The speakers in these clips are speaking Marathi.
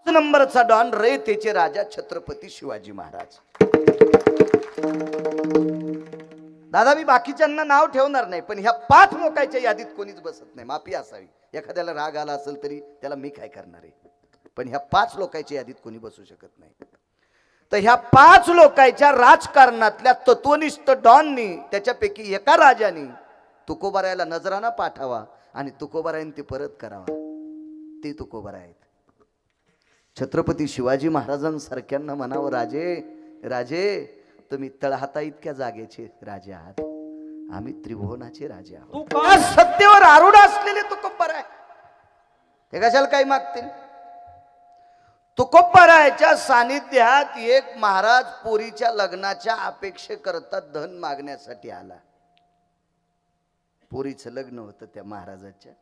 नंबरचा डॉन रयतेचे राजा छत्रपती शिवाजी महाराज। दादा मी बाकीच्यांना नाव ठेवणार नाही, पण ह्या 5 लोकांच्या यादीत कोणीच बसत नाही। माफी असावी, एखाद्याला राग आला असेल तरी त्याला मी काय करणार आहे, पण ह्या 5 लोकांच्या यादीत कोणी बसू शकत नाही। तर ह्या 5 लोकांच्या राजकारणातल्या तत्वनिष्ठ डॉननी त्याच्यापैकी एका राजाने तुकोबारायला नजराना पाठावा आणि तुकोबारायने ते परत करावा। ते तुकोबाराय आहेत। छत्रपती शिवाजी महाराजांसारख्यांना म्हणावं, राजे राजे तुम्ही तळहाता इतक्या जागेचे राजे आहात, आम्ही त्रिभुवनाचे राजे आहोत। या सत्तेवर आरूढ असलेले तुकोबाराय ते कशाला काही मागतील? तुकोबारायच्या सानिध्यात एक महाराज पोरीच्या लग्नाच्या अपेक्षेकरता धन मागण्यासाठी आला। पोरीचं लग्न होतं त्या महाराजाच्या।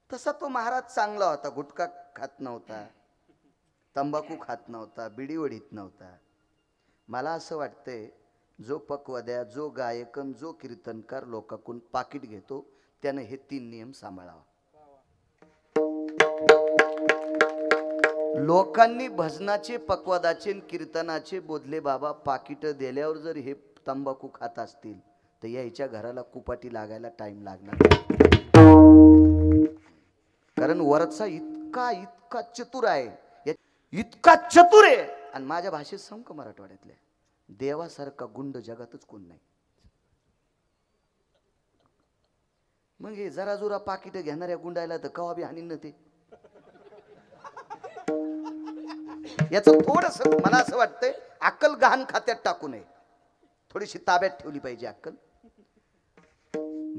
तसा तो महाराज चांगला होता, गुटखा खात नव्हता, तंबाखू खात नव्हता, बिडी वडीत नव्हता। मला असं वाटतंय जो पक्वद्या, जो गायकन, जो कीर्तनकार लोकांकडून पाकिट घेतो त्याने हे 3 नियम सांभाळावा। लोकांनी भजनाचे, पक्वादाचे, कीर्तनाचे बोधले बाबा पाकिट दिल्यावर जर हे तंबाखू खात असतील तर याच्या घराला कुपाटी लागायला टाइम लागणार, कारण वरचा इतका इतका चतुर आहे, इतका चतुर आहे। आणि माझ्या भाषेत सांगू मराठवाड्यातल्या देवासारखा गुंड जगातच कोण नाही। मग हे जरा जुरा पाकिट घेणाऱ्या गुंडायला तर कवा बी हानीन न ते। याचं थोडस मला असं वाटतंय अक्कल गहाण खात्यात टाकू नये, थोडीशी ताब्यात ठेवली पाहिजे अक्कल।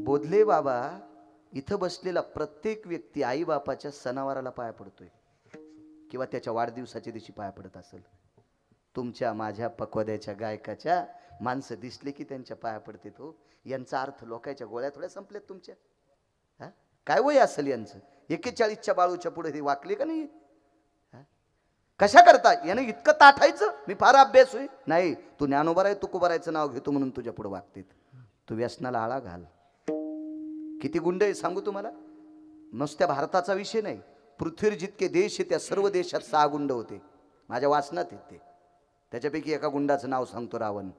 बोधले बाबा इथं बसलेला प्रत्येक व्यक्ती आई बापाच्या सणावाराला पाया पडतोय किंवा त्याच्या वाढदिवसाच्या दिवशी पाया पडत असेल। तुमच्या माझ्या पक्वाद्याच्या गायकाच्या माणसं दिसले की त्यांच्या पाया पडते तो। यांचा अर्थ लोकांच्या गोळ्या थोड्या संपल्यात तुमच्या? हा काय वय असेल यांचं? 41च्या बाळूच्या पुढे ते वाकले का नाही? कशा करता याने इतकं ताठायचं? मी फार अभ्यास होई नाही, तू ज्ञानोबाराय तुकोबारायचं नाव घेतो म्हणून तुझ्या पुढे वागतेत। तू व्यसनाला आळा घाल। किती गुंड आहे सांगू तुम्हाला? नुसत्या भारताचा विषय नाही, पृथ्वीवर जितके देश आहे त्या सर्व देशात 6 गुंड होते, माझ्या वाचनात आहेत ते। त्याच्यापैकी एका गुंडाचं नाव सांगतो, रावण।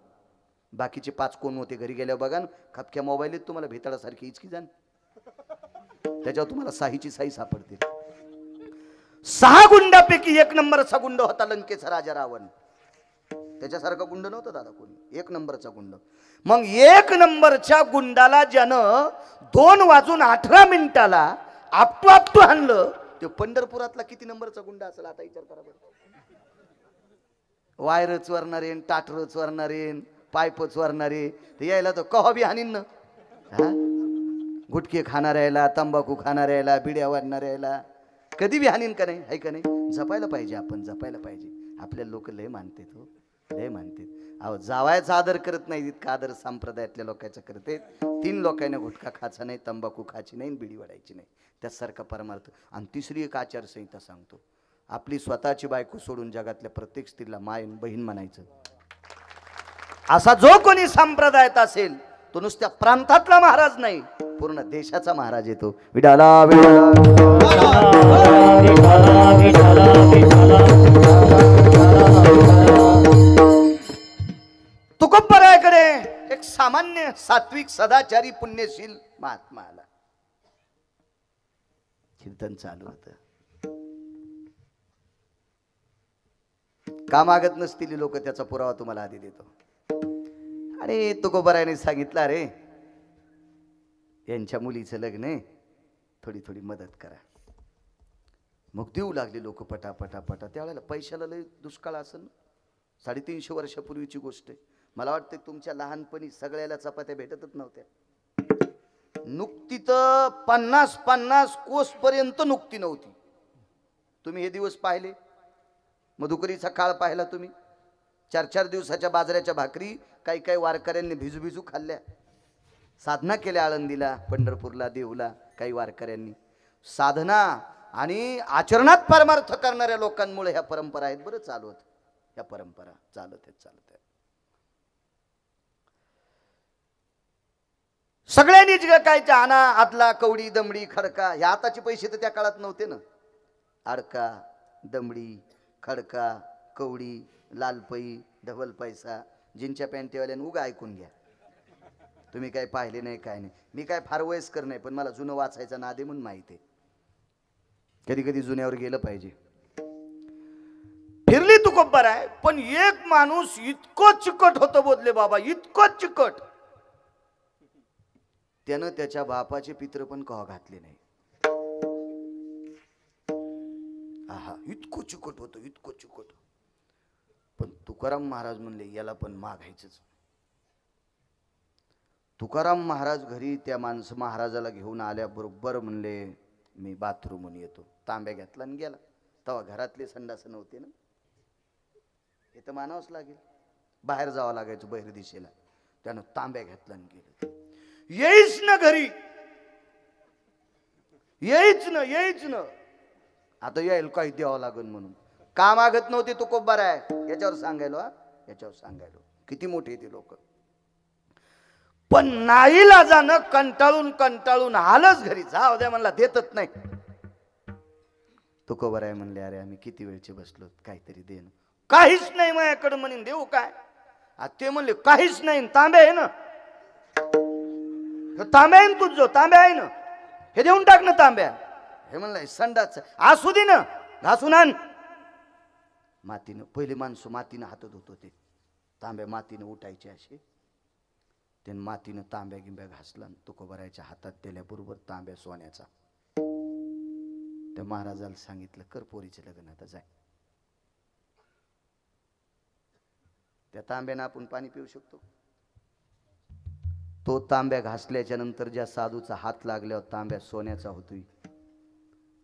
बाकीचे 5 कोण होते घरी गेल्यावर बघा, खपक्या मोबाईलीत तुम्हाला भेताळासारखी इचकी जाण, त्याच्यावर तुम्हाला साहीची साही सापडते। 6 गुंडापैकी 1 नंबरचा गुंड होता लंकेचा राजा रावण। त्याच्यासारखा गुंड नव्हता दादा कोणी, 1 नंबरचा गुंड। मग 1 नंबरच्या गुंडाला ज्यानं 2:18 आपटू आणलं, ते पंढरपुरातला किती नंबरचा गुंडा असेल आता विचार करा बरं। वायर चोरणारे, टाटर चोरणारे, पाईप चोरणारे, ते यायला तर कवा बी हानीन ना। गुटखे खाणाऱ्याला, तंबाखू खाणाऱ्याला, बिड्या वाढणाऱ्याला कधी बी हानीन का नाही? आहे का नाही? जपायला पाहिजे, आपण जपायला पाहिजे। आपल्या लोक लय मानते, तो लय मानते। अहो जावायचा आदर करत नाही इतका आदर संप्रदायातल्या लोकांचा करते। 3 लोकांना गुटखा खायचा नाही, तंबाखू खायची नाही, बिडी वाढायची नाही, त्यासारखा परमार्थ। आणि तिसरी एक आचारसंहिता सांगतो, आपली स्वतःची बायको सोडून जगातल्या प्रत्येक स्त्रीला माय बहीण म्हणायचं। असा जो कोणी संप्रदायात असेल तो नुसत्या प्रांतातला महाराज नाही, पूर्ण देशाचा महाराज येतो। विडाला तुकोबारायकडे एक सामान्य सात्विक सदाचारी पुण्यशील महात्मा आला। कीर्तन चालू होतं, का मागत नसतील लोक, त्याचा पुरावा तुम्हाला आधी देतो। आणि तुकोबारायने सांगितलं, अरे यांच्या मुलीचं लग्न आहे, थोडी थोडी मदत करा। मग देऊ लागले लोक पटापटा पटा। त्यावेळेला पैशाला लय दुष्काळ असेल, 350 वर्षापूर्वीची गोष्ट आहे। मला वाटतं तुमच्या लहानपणी सगळ्याला चपात्या भेटतच नव्हत्या। नुकती तर 50 कोस पर्यंत नुकती नव्हती। तुम्ही हे दिवस पाहिले, मधुकरीचा काळ पाहिला तुम्ही, 4-4 दिवसाच्या बाजऱ्याच्या भाकरी काही काही वारकऱ्यांनी भिजू भिजू खाल्ल्या, साधना केल्या आळंदीला, पंढरपूरला, देवला। काही वारकऱ्यांनी साधना आणि आचरणात परमार्थ करणाऱ्या लोकांमुळे ह्या परंपरा आहेत बरं चालवत, ह्या परंपरा चालत आहेत। सगळ्यांनीच काय आणा, आदला, कवडी, दमडी, खडका, ह्या आताचे पैसे तर त्या काळात नव्हते ना। अडका, दमडी, खडका, कवडी, लालपई, डबल पैसा, जिनच्या पॅन्टीवाल्यानं उगा ऐकून घ्या. तुम्ही काय पाहिले नाही काय नाही. मी काय फार वयस्कर नाही, पण मला जुनं वाचायचा नाद आहे म्हणून माहिती आहे. कधी कधी जुन्यावर गेलं पाहिजे. फिरली तुकोबर आहे, पण एक माणूस इतकं चिकट होतं बोलले बाबा, इतकं चिकट, त्यानं त्याच्या बापाचे पित्र पण कवा घातले नाही. आहा, इतकं चिकट होतं, इतकं चिकट. पण तुकाराम महाराज म्हणले याला पण मागायचंच. तुकाराम महाराज घरी त्या महाराजाला घेऊन आल्याबरोबर म्हणले मी बाथरूमहून येतो. तांब्या घेतला आणि गेला. तेव्हा घरातले संडास नव्हते ना, हे तर मानावंच लागेल. बाहेर जावं लागायचं बहिर दिशेला. त्यानं तांब्या घेतला आणि गेलं. येईच ना घरी, येईच ना. आता यायला काही द्यावं लागेल म्हणून का मागत नव्हते तुकोबर आहे. याच्यावर सांगायलो, याच्यावर सांगायलो किती मोठे ते लोक. पण नाईलाजानं कंटाळून आलंच घरी. जाऊ द्या म्हणला, देतच नाही. तुकोबर आहे म्हणले अरे आम्ही किती वेळचे बसलो, काहीतरी दे ना. काहीच नाही माझ्याकडे म्हणून देऊ काय. ते म्हणले काहीच नाही, तांब्या आहे ना, तांब्या आहे ना तुझं, तांब्या आहे ना, हे देऊन टाक ना तांब्या. हे म्हणलं संडाच असू दे ना, घासून आण. मातीनं, पहिले माणसं मातीनं हात धुत होते. तांब्या मातीनं उठायचे असे. त्यानं मातीनं तांब्या गिंब्या घासला. तुकोबरायच्या हातात दिल्याबरोबर तांब्या सोन्याचा. त्या महाराजाला सांगितलं कर पोरीचे लग्न, आता जाय. त्या तांब्यानं आपण पाणी पिऊ शकतो. तो तांब्या घासल्याच्या नंतर ज्या साधूचा हात लागल्यावर तांब्या सोन्याचा होतोय,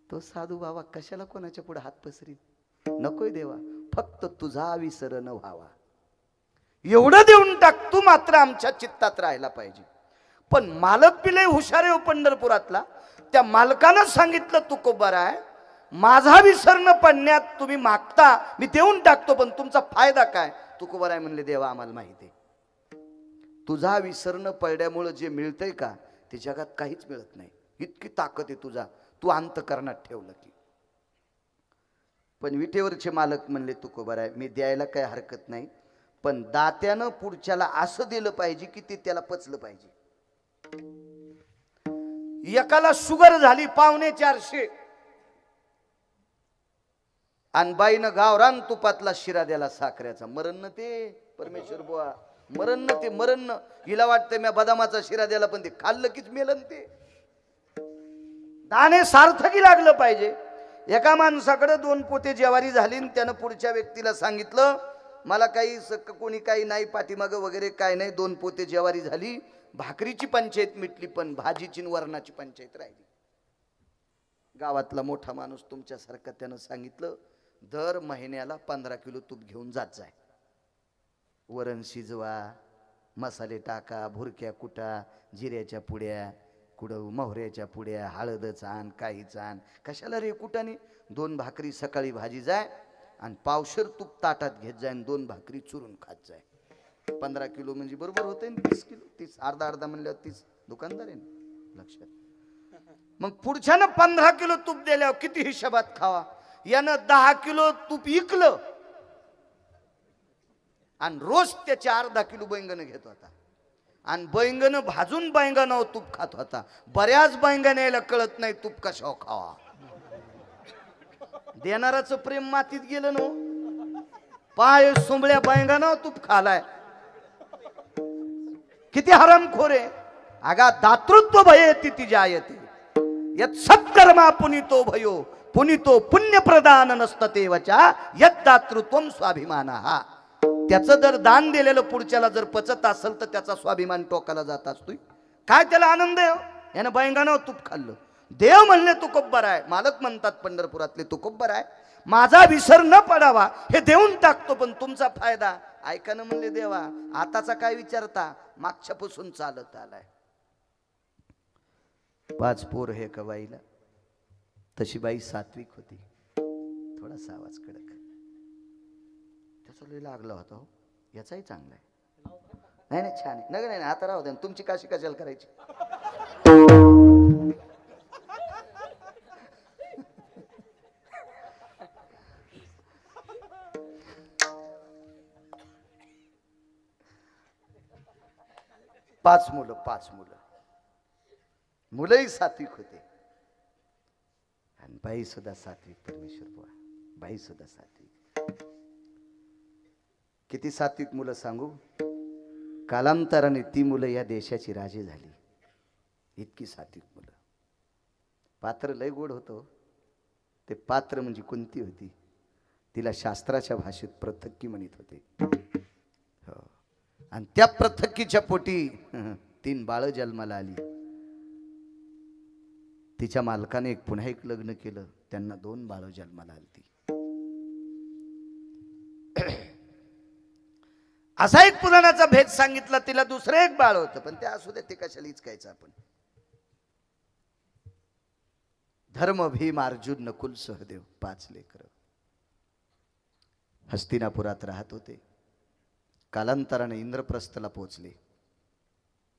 तो साधू बाबा कशाला कोणाच्या पुढे हात पसरी. नकोय देवा, फक्त तुझा विसर न व्हावा एवढं देऊन टाक. तू मात्र आमच्या चित्तात राहायला पाहिजे. पण मालक पिले हुशार आहे पंढरपुरातला. त्या मालकानं सांगितलं तुकोबर आहे माझा विसर न पडण्यात तुम्ही मागता, मी देऊन टाकतो, पण तुमचा फायदा काय. तुकोबर आहे म्हणले देवा आम्हाला माहिती आहे, तुझा विसर न पडल्यामुळे जे मिळतंय का ते जगात काहीच मिळत नाही. इतकी ताकद आहे तुझा, तू अंतकरणात ठेवलं की. पण विटेवरचे मालक म्हणले तुकोबर आहे मी द्यायला काही हरकत नाही, पण दात्यानं पुढच्याला असं दिलं पाहिजे की ते त्याला पचलं पाहिजे. एकाला शुगर झाली 450 आणि बाईनं गावरान तुपातला शिरा द्याला साखरेचा. मरण न ते परमेश्वर बुवा, मरण न ते, मरण न. हिला वाटतं मी बदामाचा शिरा द्याला, पण ते खाल्लं कीच मेलन. ते दाणे सार्थकी लागलं पाहिजे. एका माणसाकडे 2 पोते ज्वारी झाली, त्यानं पुढच्या व्यक्तीला सांगितलं मला काही कोणी काही नाही पाठीमागं वगैरे काय नाही, 2 पोते ज्वारी झाली, भाकरीची पंचायत मिटली, पण भाजीची वरणाची पंचायत राहिली. गावातला मोठा माणूस तुमच्यासारखा, त्यानं सांगितलं दर महिन्याला 15 किलो तूप घेऊन जात जाय. वरण शिजवा, मसाले टाका, भुरक्या कुटा, जिऱ्याच्या पुड्या, कुठं मोहऱ्याच्या पुड्या, हळदच आण, काहीच आण. कशाला रे कुटाने. 2 भाकरी सकाळी भाजी जाय आणि पावशर तूप ताटात घेत जाय आणि 2 भाकरी चुरून खात जाय. 15 किलो म्हणजे बरोबर होते ना 30 किलो. 30 अर्धा म्हणल्यावर 30 दुकानदार आहे ना लक्षात. मग पुढच्यानं 15 किलो तूप दिल्यावर किती हिशोबात खावा. यानं 10 किलो तूप इकलं आणि रोज त्याचे अर्धा किलो बैंगन घेत होता आणि बैंगन भाजून बैंगनावर तूप खात होता. बऱ्याच बैंगन यायला कळत नाही तूप कशावर खावा. देणाराचं प्रेम मातीत गेलं ना. पाय सुंबळ्या बैंगनावर तूप खालाय. किती हरामखोर आहे. अगा दातृत्व भयेति तिजायते यत् सत्कर्मा पुनितो भयो पुनितो पुण्य प्रदान नसते वचा यत् दातृत्वम स्वाभिमानः. त्याचं जर दान दिलेलं पुढच्याला जर पचत असेल तर त्याचा स्वाभिमान टोकाला जात असतोय. काय त्याला आनंद आहे. यानं बैंगनावर तूप खाल्लं. देव म्हणले तुकोबर आहे, मालक म्हणतात पंढरपुरातले तुकोबर आहे माझा विसर न पडावा हे देऊन टाकतो, पण तुमचा फायदा ऐका ना. म्हणले देवा आताचा काय विचारता, मागच्यापासून चालत आलाय. 5 पोर हे का बाईला. तशी बाई सात्विक होती. थोडासा आवाज कडक, त्याचा लय लागला होता हो. याचाही चांगला आहे. नाही नाही छान आहे. नाही नाही आता राहू द्या, तुमची काशी कशाला करायची. 5 मुलं, 5 मुलं. मुलंही सात्विक होते आणि बाई सुद्धा सात्विक. परमेश्वर बुवा, बाई सुद्धा सात्विक. किती सात्विक मुलं सांगू? कालांतराने ती मुलं या देशाची राजे झाली. इतकी सात्विक मुलं. पात्र लय गोड होतं. ते पात्र म्हणजे कुंती होती. तिला शास्त्राच्या भाषेत पृथक्की म्हणत होते. हो. आणि त्या पृथक्कीच्या पोटी 3 बाळ जन्माला आली. तिच्या मालकाने पुन्हा एक लग्न केलं. त्यांना 2 बाळ जन्माला आली. असा एक पुराणाचा भेद सांगितला. तिला दुसरं एक बाळ होतं, पण ते असू दे, ते कशाला इचकायचं आपण. धर्म, भीम, अर्जुन, नकुल, सहदेव 5 लेकरं हस्तिनापुरात राहत होते. कालांतराने इंद्रप्रस्थला पोचले.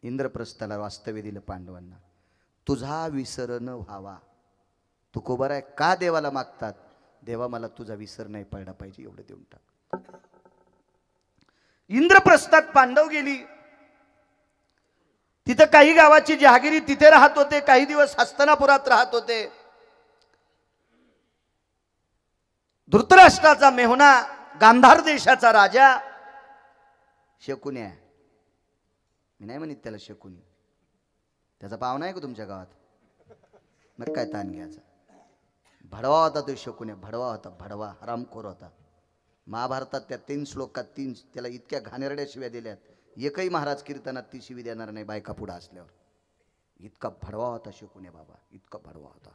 इंद्रप्रस्थाला वास्तव्य दिलं पांडवांना. तुझा विसर न व्हावा. तू कोबरा आहे का देवाला मागतात? देवा मला तुझा विसर नाही पडला पाहिजे, एवढं देऊन टाक. इंद्रप्रस्थात पांडव गेली. तिथं काही गावाची जहागिरी तिथे राहत होते. काही दिवस हस्तिनापुरात राहत होते. धृतराष्ट्राचा मेहुणा, गांधार देशाचा राजा शकुनी. मी नाही म्हणत त्याला शकुनी. त्याचा पाहुणा आहे का तुमच्या गावात? मग काय ताण घ्यायचा. भडवा होता तो शकुनी. भडवा होता, भडवा, हरामखोर होता. महाभारतात त्या 3 श्लोकात 3 त्याला इतक्या घाणेरड्या शिव्या दिल्यात. एकही महाराज कीर्तनात ती शिवी देणार नाही बायका पुढे असल्यावर. इतका भडवा होता शकुनी बाबा. इतका भडवा होता,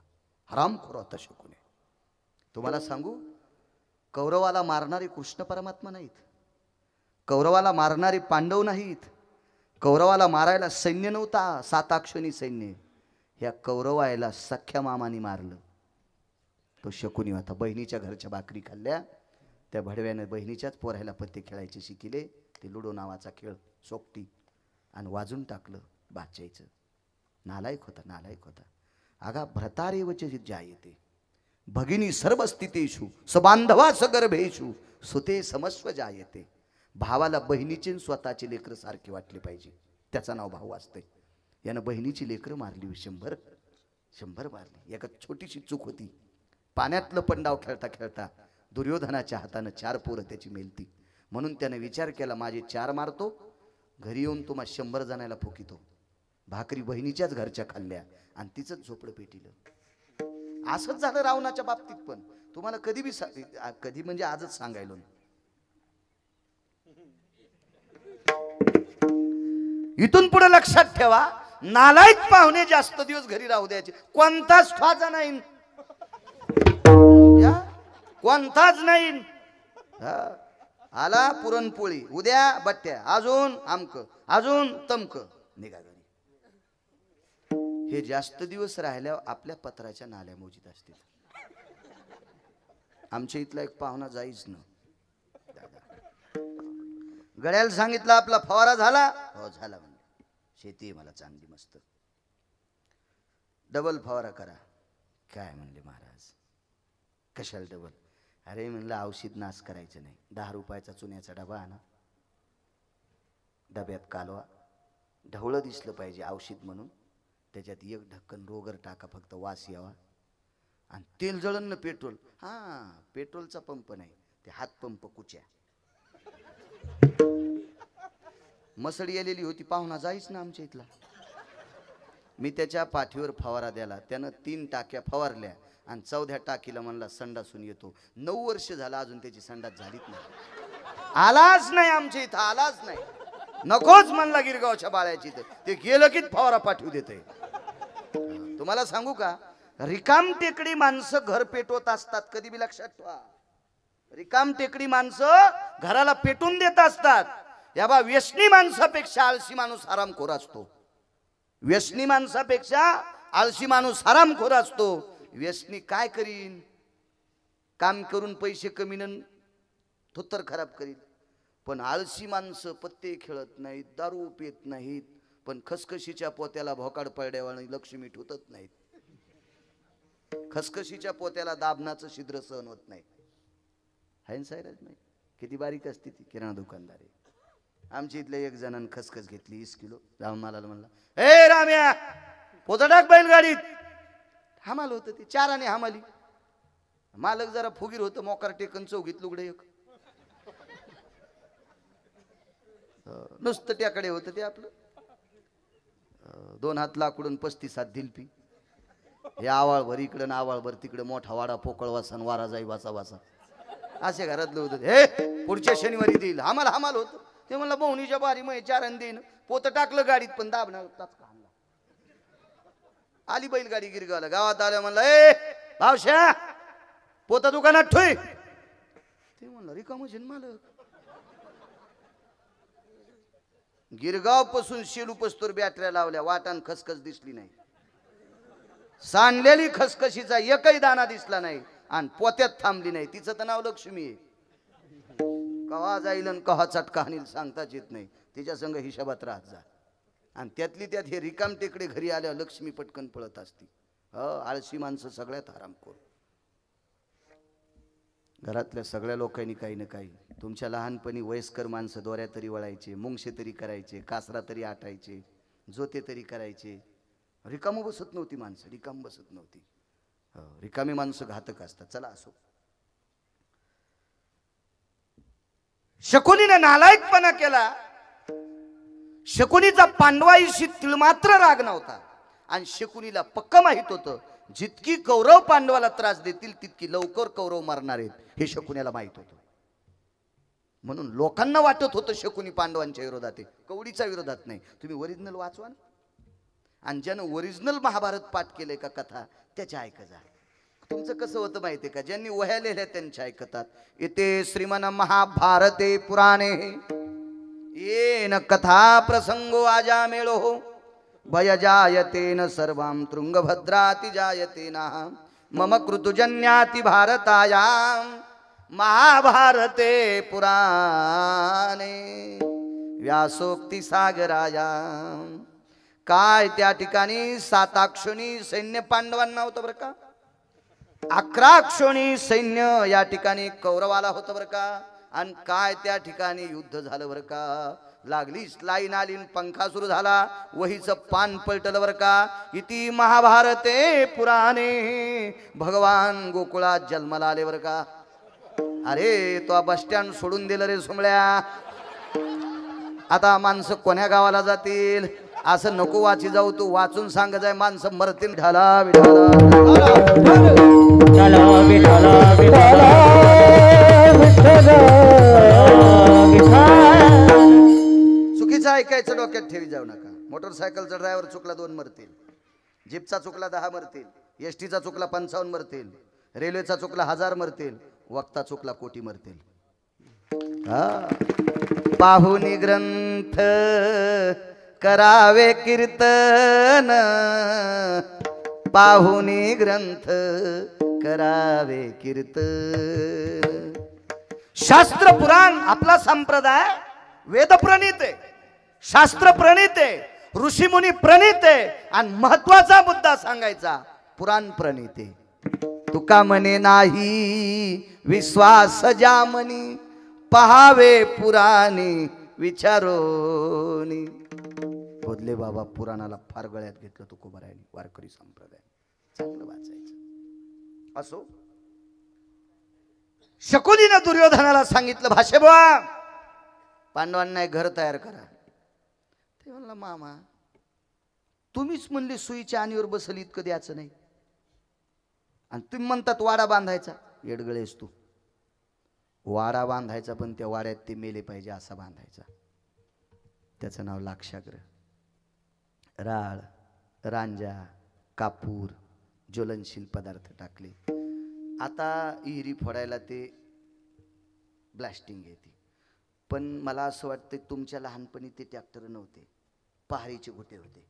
हरामखोर होता शकुनी. तुम्हाला सांगू, कौरवाला मारणारे कृष्ण परमात्मा नाहीत. कौरवाला मारणारे पांडव नाहीत. कौरवाला मारायला सैन्य नव्हता, 7 अक्षणी सैन्य. ह्या कौरवायला सख्या मामानी मारलं. तो शकुनी होता. बहिणीच्या घरच्या भाकरी खाल्ल्या. त्या भडव्याने बहिणीच्याच पोरायला पत्ते खेळायचे शिकिले. ते लुडो नावाचा खेळ, सोपटी, आणि वाजून टाकलं बादशाहीचं. नालायक होता, नालायक होता. आगा भ्रतारेवच जायते भगिनी सर्व स्थितीषु सबांधवा सगर्भेषु सुते समस्व जायते. भावाला बहिणीची स्वतःची लेकरं सारखी वाटली पाहिजे. त्याचं नाव भाऊ असते. यानं बहिणीची लेकरं मारली. 100 मारली. एका छोटीशी चूक होती. पाण्यातलं पंडाव खेळता खेळता दुर्योधनाच्या हातानं 4 पोरं त्याची मेलती. म्हणून त्याने विचार केला, माझे 4 मारतो, घरी येऊन तुम्हा 100 जणांना फुकितो. भाकरी बहिणीच्याच घरच्या खाल्ल्या आणि तिचंच झोपडं पेटिलं. असंच झालं रावणाच्या बाबतीत पण. तुम्हाला कधी बी कधी म्हणजे आजच सांगायलो. इथून पुढे लक्षात ठेवा, नालायक पाहुणे जास्त दिवस घरी राहू द्यायचे. कोणताच फाजा नाही, कोणताच नाही. आला पुरणपोळी, उद्या बट्ट्या, अजून आमक, अजून तमक, निघा घरी. हे जास्त दिवस राहिल्यावर आपल्या पत्राच्या नाल्या मोजीत असतील. आमच्या इथला एक पाहुणा जाईच ना. गड्याला सांगितलं आपला फवारा झाला. हो झाला म्हणजे. शेती आहे मला चांगली मस्त. डबल फवारा करा. काय म्हणले महाराज, कशाला डबल? अरे म्हणलं औषध नाश करायचं नाही. 10 रुपयाचा चुन्याचा डबा आणा. डब्यात कालवा, ढवळं दिसलं पाहिजे औषध म्हणून. त्याच्यात 1 ढक्कन रोगर टाका, फक्त वास यावा. आणि तेल जळण पेट्रोल. हा, पेट्रोलचा पंप नाही, ते हात पंप कुच्या. मसडी आलेली होती. पाहुणा जाईच ना आमच्या इथला. मी त्याच्या पाठीवर फवारा द्याला. त्यानं 3 टाक्या फवारल्या आणि 4थ्या टाकीला म्हणला संडासून येतो. 9 वर्ष झालं अजून त्याची संडास झालीच नाही. आलाच नाही आमच्या इथं, आलाच नाही. नकोच म्हणला गिरगावच्या बाळ्याची. ते गेलं की फवारा पाठवू देते. तुम्हाला सांगू का, रिकाम टेकडी माणसं घर पेटवत असतात. कधी बी लक्षात ठेवा, रिकाम टेकडी माणसं घराला पेटून देत असतात. या बा, व्यसनी माणसापेक्षा आळशी माणूस आरामखोर असतो. व्यसनी माणसापेक्षा आळशी माणूस आरामखोर असतो. व्यसनी काय करीन? काम करून पैसे कमीन, थोत्तर खराब करीन. पण आळशी माणसं पत्ते खेळत नाहीत, दारू पित नाहीत, पण खसखशीच्या पोत्याला भोकाड पडल्यावानी लक्ष्मी ठुतत नाहीत. खसखशीच्या पोत्याला दाबनाचं छिद्र सहन होत नाही. हाय सायराज नाही, किती बारीक असते ती किराणा दुकानदारी. आमच्या इथल्या एक जणांनी खसखस घेतली 20 किलो. जाऊन मला म्हणला, ए राम्या पोतं टाक बैलगाडीत. हमाल होतं ते 4 आणि हमाली. मालक जरा फुगीर होतं, मोकार टेकन चौघीत लुगडे एक. नुसतं त्याकडे होतं ते आपलं. 2 हात लाकडून 35 हात दिलपी. हे आवाळभर इकडं आवाळभर तिकडे, मोठा वाडा पोकळ वासन वारा जाई वाचा वाचा असे घरातलं होतं. हे पुढच्या शनिवारी देईल. आम्हाला हमाल होतं ते. म्हणलं बहुणीच्या बारी मग 4 देईन. पोतं टाकलं गाडीत, पण दाबणार आली बैलगाडी गिरगावला. गावात आलं, म्हणलं ए भावश्या पोतं दुकानात ठेव. ते म्हणलं रिकाम मालक. गिरगाव पासून शेलू पस्तोर बॅटऱ्या लावल्या, वाटान खसखस दिसली नाही. सांडलेली खसखशीचा एकही दाना दिसला नाही आणि पोत्यात थांबली नाही. तिचं तर नाव लक्ष्मी आहे. कवा जाईल आणि कवा चटका आणील सांगताच येत नाही. तिच्या संग हिशोबात राहत जा. आणि त्यातली त्यात हे रिकाम टेकडे घरी आल्या लक्ष्मी पटकन पळत असती. आळशी माणसं सगळ्यात हरामखोर. घरातल्या सगळ्या लोकांनी काही ना काही. तुमच्या लहानपणी वयस्कर माणसं दोऱ्या तरी वळायचे, मुंगशे तरी करायचे, कासरा तरी आटायचे, जोते तरी करायचे. रिकाम बसत नव्हती माणसं, रिकाम बसत नव्हती. रिकामी माणसं घातक असतात. चला असो. शकुनीने नालायकपणा केला. शकुनीचा पांडवाईशी तिळमात्र राग नव्हता. आणि शकुनीला पक्क माहित होतं जितकी कौरव पांडवाला त्रास देतील तितकी लवकर कौरव मारणार आहेत, हे शकुनीला माहित होतं. म्हणून लोकांना वाटत होतं शकुनी पांडवांच्या विरोधात आहे, कवडीच्या विरोधात नाही. तुम्ही ओरिजिनल वाचवा ना. आणि ज्यानं ओरिजिनल महाभारत पाठ केलंय का कथा, त्याच्या ऐका जा. तुमचं कसं होतं माहितीये का, ज्यांनी वह्या लिहिल्या त्यांच्या ऐकतात. इथे श्रीमन महाभारते पुराणे येन कथा प्रसंगो आजामेळो भय जायतेन सर्वां तृंगभद्राति जायतेना मम कृतुजन्याति भारतायां महाभारते पुराणे व्यासोक्ती सागरायां. काय त्या ठिकाणी 7 अक्षोणी सैन्य पांडवांना होतं बरं का. 11 अक्षोणी सैन्य या ठिकाणी कौरवाला होतं बरं का. आणि काय त्या ठिकाणी युद्ध झालं बरं का. लागली लाईन आली, पंखा सुरू झाला, वहीचं पान पलटलं बरं का. इति महाभारते पुराणे भगवान गोकुळात जन्माला आले बरं का. अरे तो बस स्टँड सोडून दिलं रे सुमळ्या. आता माणसं कोण्या गावाला जातील. असं नको वाची जाऊ, तू वाचून सांग जाय, माणसं मरतील. ढाला चुकीचं ऐकायचं डोक्यात ठेवी जाऊ नका. मोटरसायकलचा ड्रायव्हर चुकला 2 मरतील, जीपचा चुकला 10 मरतील, एसटीचा चुकला 55 मरतील, रेल्वेचा चुकला 1000 मरतील, वक्ता चुकला कोटी मरतील. पाहुनी ग्रंथ करावे कीर्तन, पाहुनी ग्रंथ करावे कीर्तन. शास्त्र पुराण आपला संप्रदाय वेद प्रणीत आहे, शास्त्र प्रणीत आहे, ऋषीमुनी प्रणीत आहे. आणि महत्वाचा मुद्दा सांगायचा, पुराण प्रणीत आहे. तुका म्हणे नाही विश्वास ज्या म्हणी, पहावे पुराणे विचारोनी. बोधले बाबा पुराणाला फार गळ्यात घेतलं तुकोबारायांनी. वारकरी संप्रदाय चांगलं वाचायचं. असो, शकुनीनं दुर्योधनाला सांगितलं, भाषेबुवा पांडवांना एक घर तयार करा. ते म्हणला, मामा तुम्हीच म्हणले सुईच्या आणीवर बसल इतकं द्यायचं नाही, आणि तुम्ही म्हणतात वाडा बांधायचा. येडगळेस तू. वाडा बांधायचा, पण त्या वाड्यात ते मेले पाहिजे असा बांधायचा. त्याचं नाव लाक्षाग्रह. राळ, रांजा, कापूर, ज्वलनशील पदार्थ टाकले. आता इहिरी फोडायला ते ब्लास्टिंग येते. पण मला असं वाटतं तुमच्या लहानपणी ते ट्रॅक्टर नव्हते, पहारीचे गोटे होते.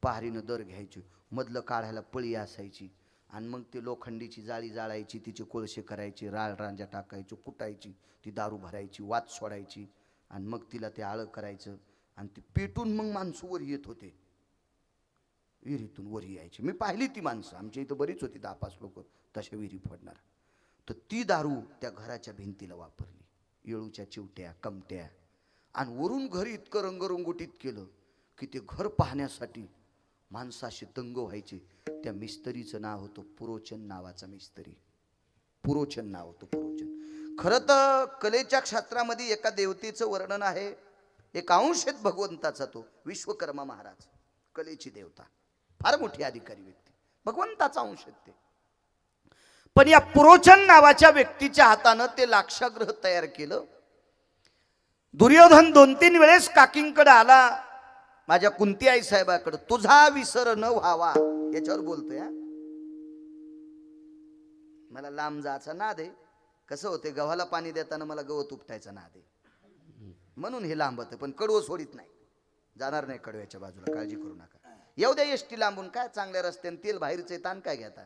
पहारीनं दर घ्यायची, मधलं काढायला पळी असायची, आणि मग ते लोखंडीची जाळी जाळायची, तिचे कोळसे करायचे, राळ रांजा टाकायची, कुटायची, ती दारू भरायची, वात सोडायची, आणि मग तिला ते आळं करायचं, आणि ती पेटून मग माणसं वर येत होते. विहिरीतून वर यायची. मी पाहिली ती माणसं, आमच्या इथं बरीच होती, 10-5 लोक तशा विहिरी फोडणार. तर ती दारू त्या घराच्या भिंतीला वापरली. येळूच्या चिवट्या, कमट्या, आणि वरून घर इतकं रंगरंगोटीत केलं की ते घर पाहण्यासाठी माणसाशी दंग व्हायचे. त्या मिस्त्रीचं नाव होतं पुरोचन नावाचा मिस्त्री. पुरोचन नाव होतं, पुरोचन. खरं तर कलेच्या क्षेत्रामध्ये एका देवतेचं वर्णन आहे, एक अंश आहेत भगवंताचा, तो विश्वकर्मा महाराज, कलेची देवता, फार मोठी अधिकारी व्यक्ती, भगवंताचा अंश आहेत ते. पण या पुरोचन नावाच्या व्यक्तीच्या हातानं ते लाक्षागृह तयार केलं. दुर्योधन 2-3 वेळेस काकींकडे आला, माझ्या कुंती आई साहेबाकडे, तुझा विसर न व्हावा याच्यावर बोलतोय. मला लांब जायचा नाद आहे. कसं होते, गव्हाला पाणी देताना मला गवत उपटायचा नाद आहे, म्हणून हे लांबत आहे. पण कडवं सोडित नाही, जाणार नाही कडव्याच्या बाजूला, काळजी करू नका. येऊ द्या एसटी लांबून, काय चांगल्या रस्त्याने तेल बाहेरचे ताण काय घेता.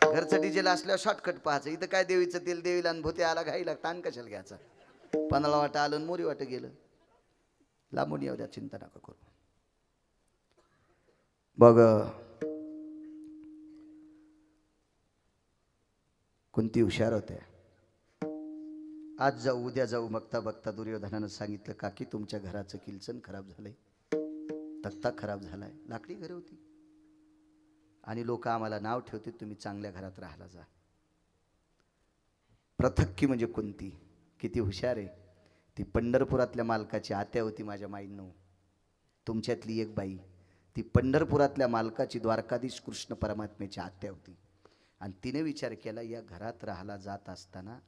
घरचं डिझेल असल्यावर शॉर्टकट पाहायचं. इथं काय देवीचं तेल देवीला आणि भूते आला घाईला, ताण कशाला घ्यायचा. 15 वाटा आलं मोरी वाट गेलं. लांबून येऊ द्या, चिंता नका करू. बघ कुंती हुशार होत्या. आज जाऊ उद्या जाऊ बघता बघता दुर्योधनानं सांगितलं, काकी तुमच्या घराचं किलचन खराब झालंय, तख्ता खराब झालाय. लाकडी घरे होती आणि लोक आम्हाला नाव ठेवते तुम्ही चांगल्या घरात राहायला जा. प्रथक्की म्हणजे कुंती किती हुशार आहे. ती पंढरपुरातल्या मालकाची आत्या होती माझ्या माईंनो. तुमच्यातली एक बाई, ती पंढरपुरातल्या मालकाची द्वारकाधीश कृष्ण परमात्म्याची आत्या होती. आणि तिने विचार केला, या घरात राहायला जात असताना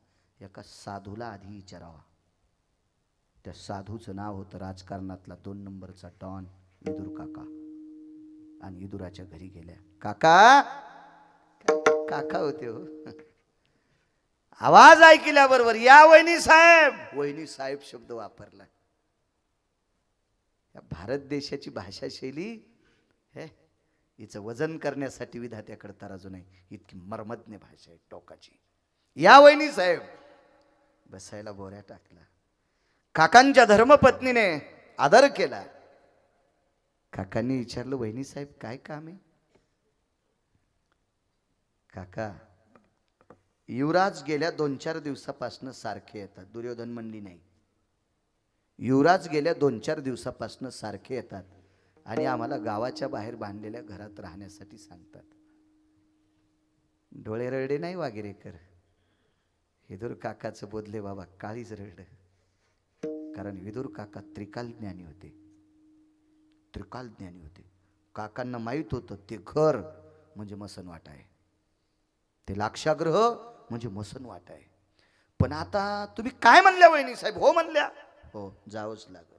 एका साधूला आधी विचारावा. त्या साधूचं नाव होतं राजकारणातला 2 नंबरचा डॉन विदुर काका. आणि विदुराच्या घरी गेल्या. काका काका होते हो. आवाज ऐकल्याबरोबर या वहिनी साहेब, वहिनी साहेब शब्द वापरला. या भारत देशाची भाषा शैली हे हिचं वजन करण्यासाठी विधात्याकडे तराजू नाही, इतकी मर्मज्ञ भाषा आहे टोकाची. या वहिनी साहेब. बसायला बोऱ्या टाकला. काकांच्या धर्मपत्नीने आदर केला. काकांनी विचारलं, वहिनी साहेब काय काम आहे. काका, युवराज गेल्या 2-4 दिवसापासून सारखे येतात. दुर्योधन म्हणली नाही, युवराज गेल्या 2-4 दिवसापासून सारखे येतात आणि आम्हाला गावाच्या बाहेर बांधलेल्या घरात राहण्यासाठी सांगतात. डोळे रडे नाही वागिरेकर. विदुर काकाचं बोधले बाबा काळीच रडलं. कारण विदुर काका त्रिकाल ज्ञानी होते, त्रिकाल ज्ञानी होते. काकांना माहित होतं ते घर म्हणजे मसनवाट आहे, ते लाक्षागृह म्हणजे मसनवाट आहे. पण आता तुम्ही काय म्हणल्या वहिनी साहेब. हो म्हणल्या. हो जावंच लागल.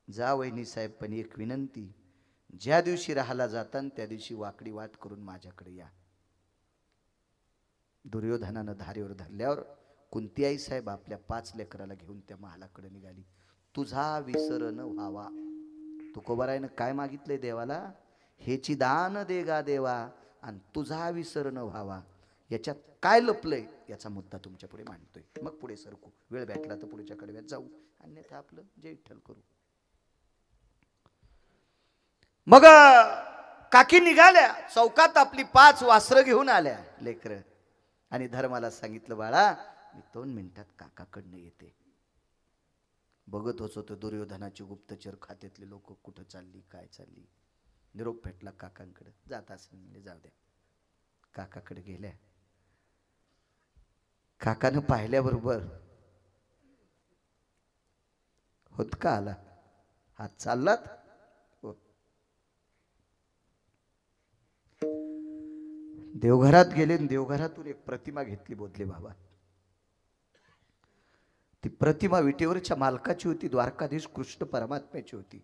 जा वहिनी साहेब, पण एक विनंती, ज्या दिवशी राहायला जातान त्या दिवशी वाकडी वाट करून माझ्याकडे या. दुर्योधनानं धारेवर धरल्यावर कुंती आई साहेब आपल्या 5 लेकराला घेऊन त्या महालाकडे निघाली. तुझा विसर न व्हावा. तुकोबारायनं काय मागितलंय देवाला, हेची दान दे गा देवा आणि तुझा विसर न व्हावा. याच्यात काय लपलंय याचा मुद्दा तुमच्या पुढे मांडतोय. मग पुढे सरकू, वेळ भेटला तर पुढच्या कडव्यात जाऊ, अन्यथा आपलं जय विठ्ठल करू. मग काकी निघाल्या. चौकात आपली 5 वासरं घेऊन आल्या लेकरं आणि धर्माला सांगितलं, बाळा मी 2 मिनिटात काकाकडनं येते. बघत होतो दुर्योधनाची गुप्तचर खात्यातले लोक कुठं चालली काय चालली. निरोप भेटला काकांकडे. जात असेल म्हणजे जाऊ द्या. काकाकडे गेल्या. काकानं पाहिल्याबरोबर होत का आला, हात चाललात. हो. देवघरात गेले. देवघरातून एक प्रतिमा घेतली बोधले बाबा. ती प्रतिमा विटेवरच्या मालकाची होती, द्वारकाधीश कृष्ण परमात्म्याची होती.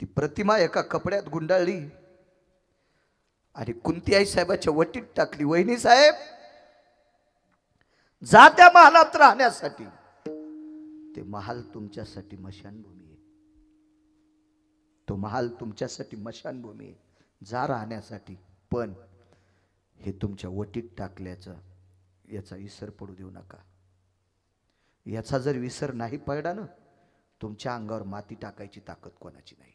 ती प्रतिमा एका कपड्यात गुंडाळली आणि कुंती आई साहेबाच्या वटीत टाकली. वहिनी साहेब, जा त्या महालात राहण्यासाठी. ते महाल तुमच्यासाठी मशानभूमी आहे. तो महाल तुमच्यासाठी मशानभूमी आहे. जा राहण्यासाठी. पण हे तुमच्या वटीत टाकल्याचं याचा विसर पडू देऊ नका. याचा जर विसर नाही पडला ना, तुमच्या अंगावर माती टाकायची ताकद कोणाची नाही.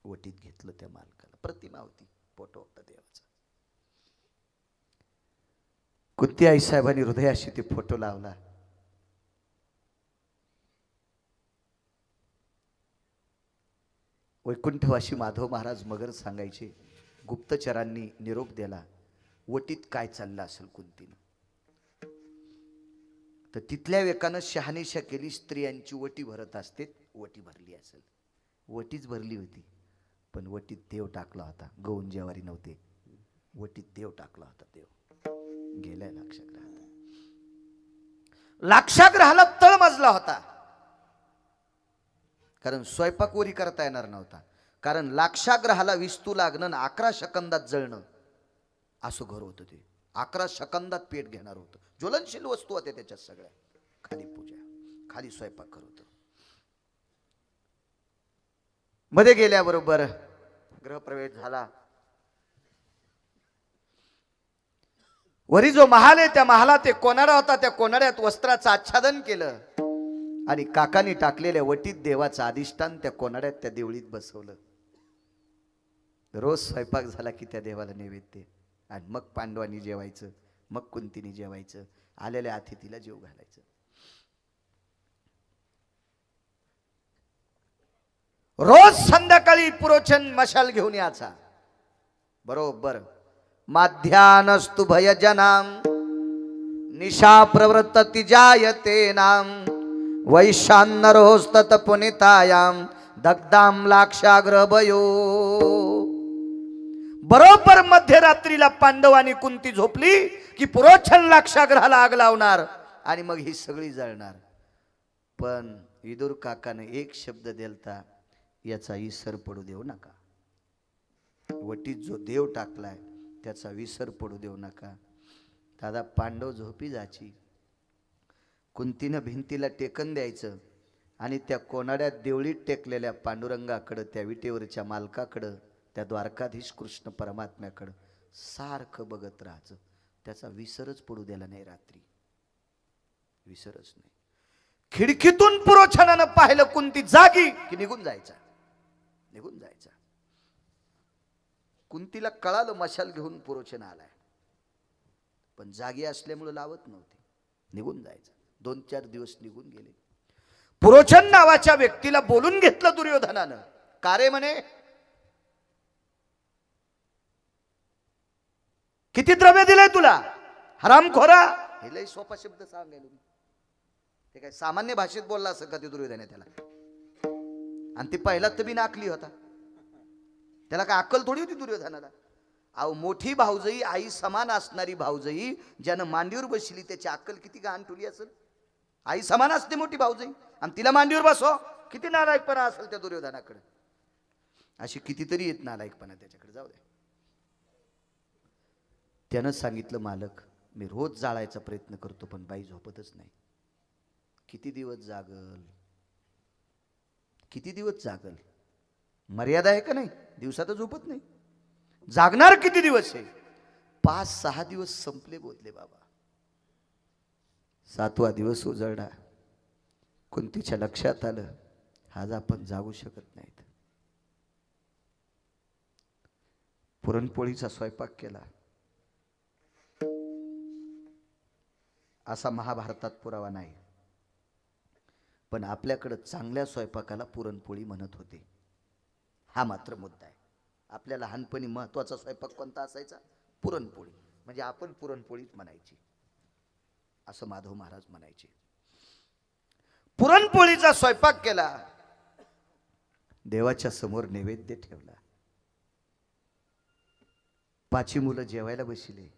वटीत घेतलं त्या मालकाला. प्रतिमा होती, फोटो होता देवाचा. कुंती आई साहेबांनी हृदयाशी ते फोटो लावला. वैकुंठवासी माधव महाराज मगर सांगायचे, गुप्तचरांनी निरोप दिला, वटीत काय चाललं असेल कुंतीनं. तर तिथल्या एकानं शहानिशा केली, स्त्रियांची वटी भरत असते, वटी भरली असेल. वटीच भरली होती, पण वटीत देव टाकला होता. गौन जेवारी नव्हते, वटीत देव टाकला होता. देव गेलाय लाक्षागृहात. लाक्षागृहाला तळ मजला होता, कारण स्वयंपाक वरी करता येणार नव्हता. कारण लाक्षागृहाला विस्तू लागणं 11 शकंदात जळणं असं घर होतं. ते 11 शकंदात पेट घेणार होतं. ज्वलनशील वस्तू होत्या त्याच्यात सगळ्या. खाली पूजा, खाली स्वयंपाक करत होतं. मध्ये गेल्याबरोबर गृहप्रवेश झाला. वरी जो महाल आहे त्या महालात एक कोनाडा होता. त्या कोनाड्यात वस्त्राचं आच्छादन केलं आणि काकांनी टाकलेल्या वटीत देवाचं अधिष्ठान त्या कोनाड्यात त्या देवळीत बसवलं. रोज स्वयंपाक झाला की त्या देवाला नैवेद्य, आणि मग पांडवांनी जेवायचं, मग कुंतीने जेवायचं, आलेल्या अतिथीला जेव घालायचं. रोज संध्याकाळी पुरोचन मशाल घेऊन यायचा. बरोबर माध्यानस्तु भयजनाम निशा प्रवृत्ती जायते नाम वैशान्नरोस्तत पुनितायाम दग्धाम लाक्षाग्रभयो. बरोबर मध्यरात्रीला पांडव आणि कुंती झोपली की पुरोचन लाक्षागृहाला आग लावणार आणि मग ही सगळी जळणार. पण विदुर काकाने एक शब्द दिलता, याचा विसर पडू देऊ नका. वटीत जो देव टाकलाय त्याचा विसर पडू देऊ नका. दादा पांडव झोपी जाची, कुंतीनं भिंतीला टेकन द्यायचं आणि त्या कोनाड्यात देवळीत टेकलेल्या पांडुरंगाकडं, त्या विटेवरच्या मालकाकडं, त्या द्वारकाधीश कृष्ण परमात्म्याकडं सारखं बघत राहायचं. त्याचा विसरच पडू द्यायला नाही. रात्री विसरच नाही. खिडकीतून पुरोचनानं पाहिलं कुंती जागी की निघून जायचा, निघून जायचा. कुंतीला कळालं मशाल घेऊन पुरोचन आलाय, पण जागी असल्यामुळे लावत नव्हती, निघून जायचा. 2-4 दिवस निघून गेले. पुरोचन नावाच्या व्यक्तीला बोलून घेतलं दुर्योधनानं. का रे म्हणे, किती द्रव्य दिलंय तुला हरामखोरा. हे लय सोपा शब्द सांगायला, ते काय सामान्य भाषेत बोलला असं का ते दुर्योधन त्याला. आणि ते पहिला तर बी नाकली होता, त्याला काय अक्कल थोडी होती दुर्योधनाला. अहो मोठी भाऊजई, आई समान असणारी भाऊजई ज्यानं मांडीवर बसली त्याची अक्कल किती गहाण ठेवली असेल. आई समान असते मोठी भाऊजई आणि तिला मांडीवर बसव, किती नालायकपणा असेल त्या दुर्योधनाकडे. अशी कितीतरी येत नालायकपणा त्याच्याकडे. जाऊ दे. त्यानं सांगितलं, मालक मी रोज जाळायचा प्रयत्न करतो पण बाई झोपतच नाही. किती दिवस जागल, किती दिवस जागल, मर्यादा आहे का नाही. दिवसात झोपत नाही, जागणार किती दिवस आहे. 5-6 दिवस संपले बोलले बाबा. 7वा दिवस उजळला. कुंतीच्या लक्षात आलं, आज आपण जागू शकत नाहीत. पुरणपोळीचा स्वयंपाक केला. असा महाभारतात पुरावा नाही, पण आपल्याकडे चांगल्या स्वयंपाकाला पुरणपोळी म्हणत होते. हा मात्र मुद्दा आहे. आपल्या लहानपणी महत्वाचा स्वयंपाक कोणता असायचा? पुरणपोळी. म्हणजे आपण पुरणपोळीच म्हणायची असं माधव महाराज म्हणायचे. पुरणपोळीचा स्वयंपाक केला, देवाच्या समोर नैवेद्य ठेवला. 5 मुलं जेवायला बसले.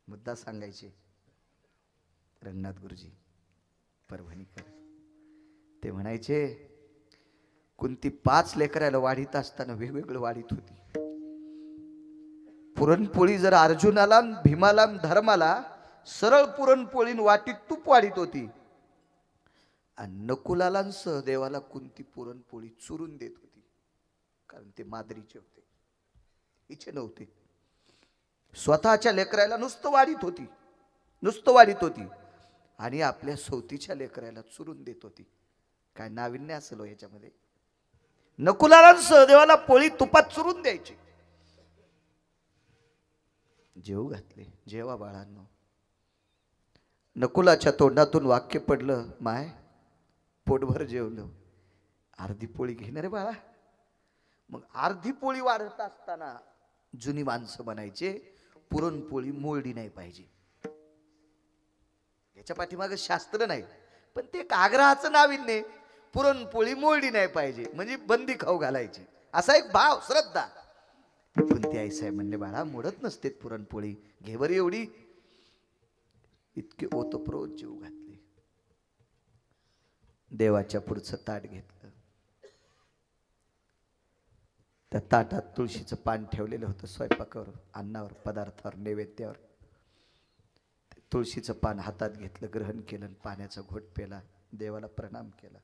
मुद्दा सांगायचे, रंगनाथ गुरुजी परभणीकर ते म्हणायचे, कुंती 5 लेकराला वाढीत असताना वेगवेगळं वाढीत होती. पुरणपोळी जर अर्जुनाला, भीमाला, धर्माला सरळ पुरणपोळीन वाटीत तूप वाढीत होती, आणि नकुलाला सहदेवाला कुंती पुरणपोळी चुरून देत होती. कारण ते मादरीचे होते, इच्छे नव्हते. स्वतःच्या लेकराला नुसतं वाढीत होती, नुसतं वाढीत होती, आणि आपल्या सवतीच्या लेकराला चुरून देत होती. काय नाविन्य असेल याच्यामध्ये. नकुलाला सहदेवाला पोळी तुपात चुरून द्यायची. जेवू घातले. जेवा बाळांनो, नकुलाच्या तोंडातून वाक्य पडलं, माय पोटभर जेवलो, अर्धी पोळी घेणार रे बाळा. मग अर्धी पोळी वाढत असताना जुनी माणसं म्हणायचे पुरणपोळी मोळडी नाही पाहिजे. याच्या पाठीमागं शास्त्र नाही, पण ते एक आग्रहाचं नाविन्य. पुरणपोळी मोळडी नाही पाहिजे म्हणजे बंदी खाऊ घालायची, असा एक भाव, श्रद्धा. पण ते आईसाहेब म्हणले, बाळा मोडत नसते पुरणपोळी, घेवर एवढी. इतके ओतप्रोत जीव घातले. देवाच्या पुढचं ताट घेतलं. त्या ताटात तुळशीचं पान ठेवलेलं होतं. स्वयंपाकावर, अन्नावर, पदार्थावर, नैवेद्यावर. तुळशीचं पान हातात घेतलं, ग्रहण केलं, पाण्याचा घोट पेला, देवाला प्रणाम केला.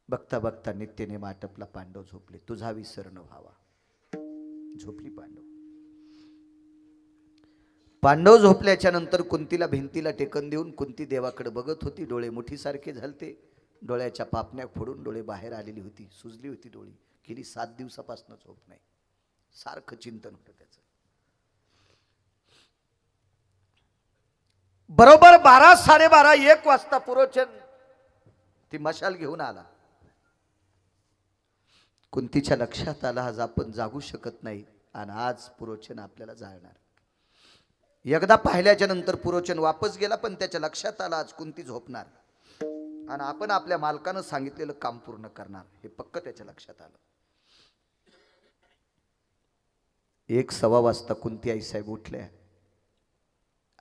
बघता बघता नित्यनेम आटपला. पांडव झोपले. तुझा विसर न व्हावा. झोपली पांडव. पांडव झोपल्याच्या नंतर कुंतीला भिंतीला टेकन देऊन कुंती देवाकडे बघत होती. डोळे मुठीसारखे झालते. डोळ्याच्या पापण्या फोडून डोळे बाहेर आलेली होती. सुजली होती डोळी. गेली 7 दिवसापासून झोप नाही. सारखं चिंतन होतं त्याचं. बरोबर 12, 12:30, 1 वाजता पुरोचन ती मशाल घेऊन आला. कुंतीच्या लक्षात आला, आज आपण जागू शकत नाही आणि आज पुरोचन आपल्याला जाळणार. एकदा पाहिल्याच्या नंतर पुरोचन वापस गेला, पण त्याच्या लक्षात आला आज कुंती झोपणार आणि आपण आपल्या मालकानं सांगितलेलं काम पूर्ण करणार, हे पक्क त्याच्या लक्षात आलं. 1:15 वाजता कुंती आईसाहेब उठल्या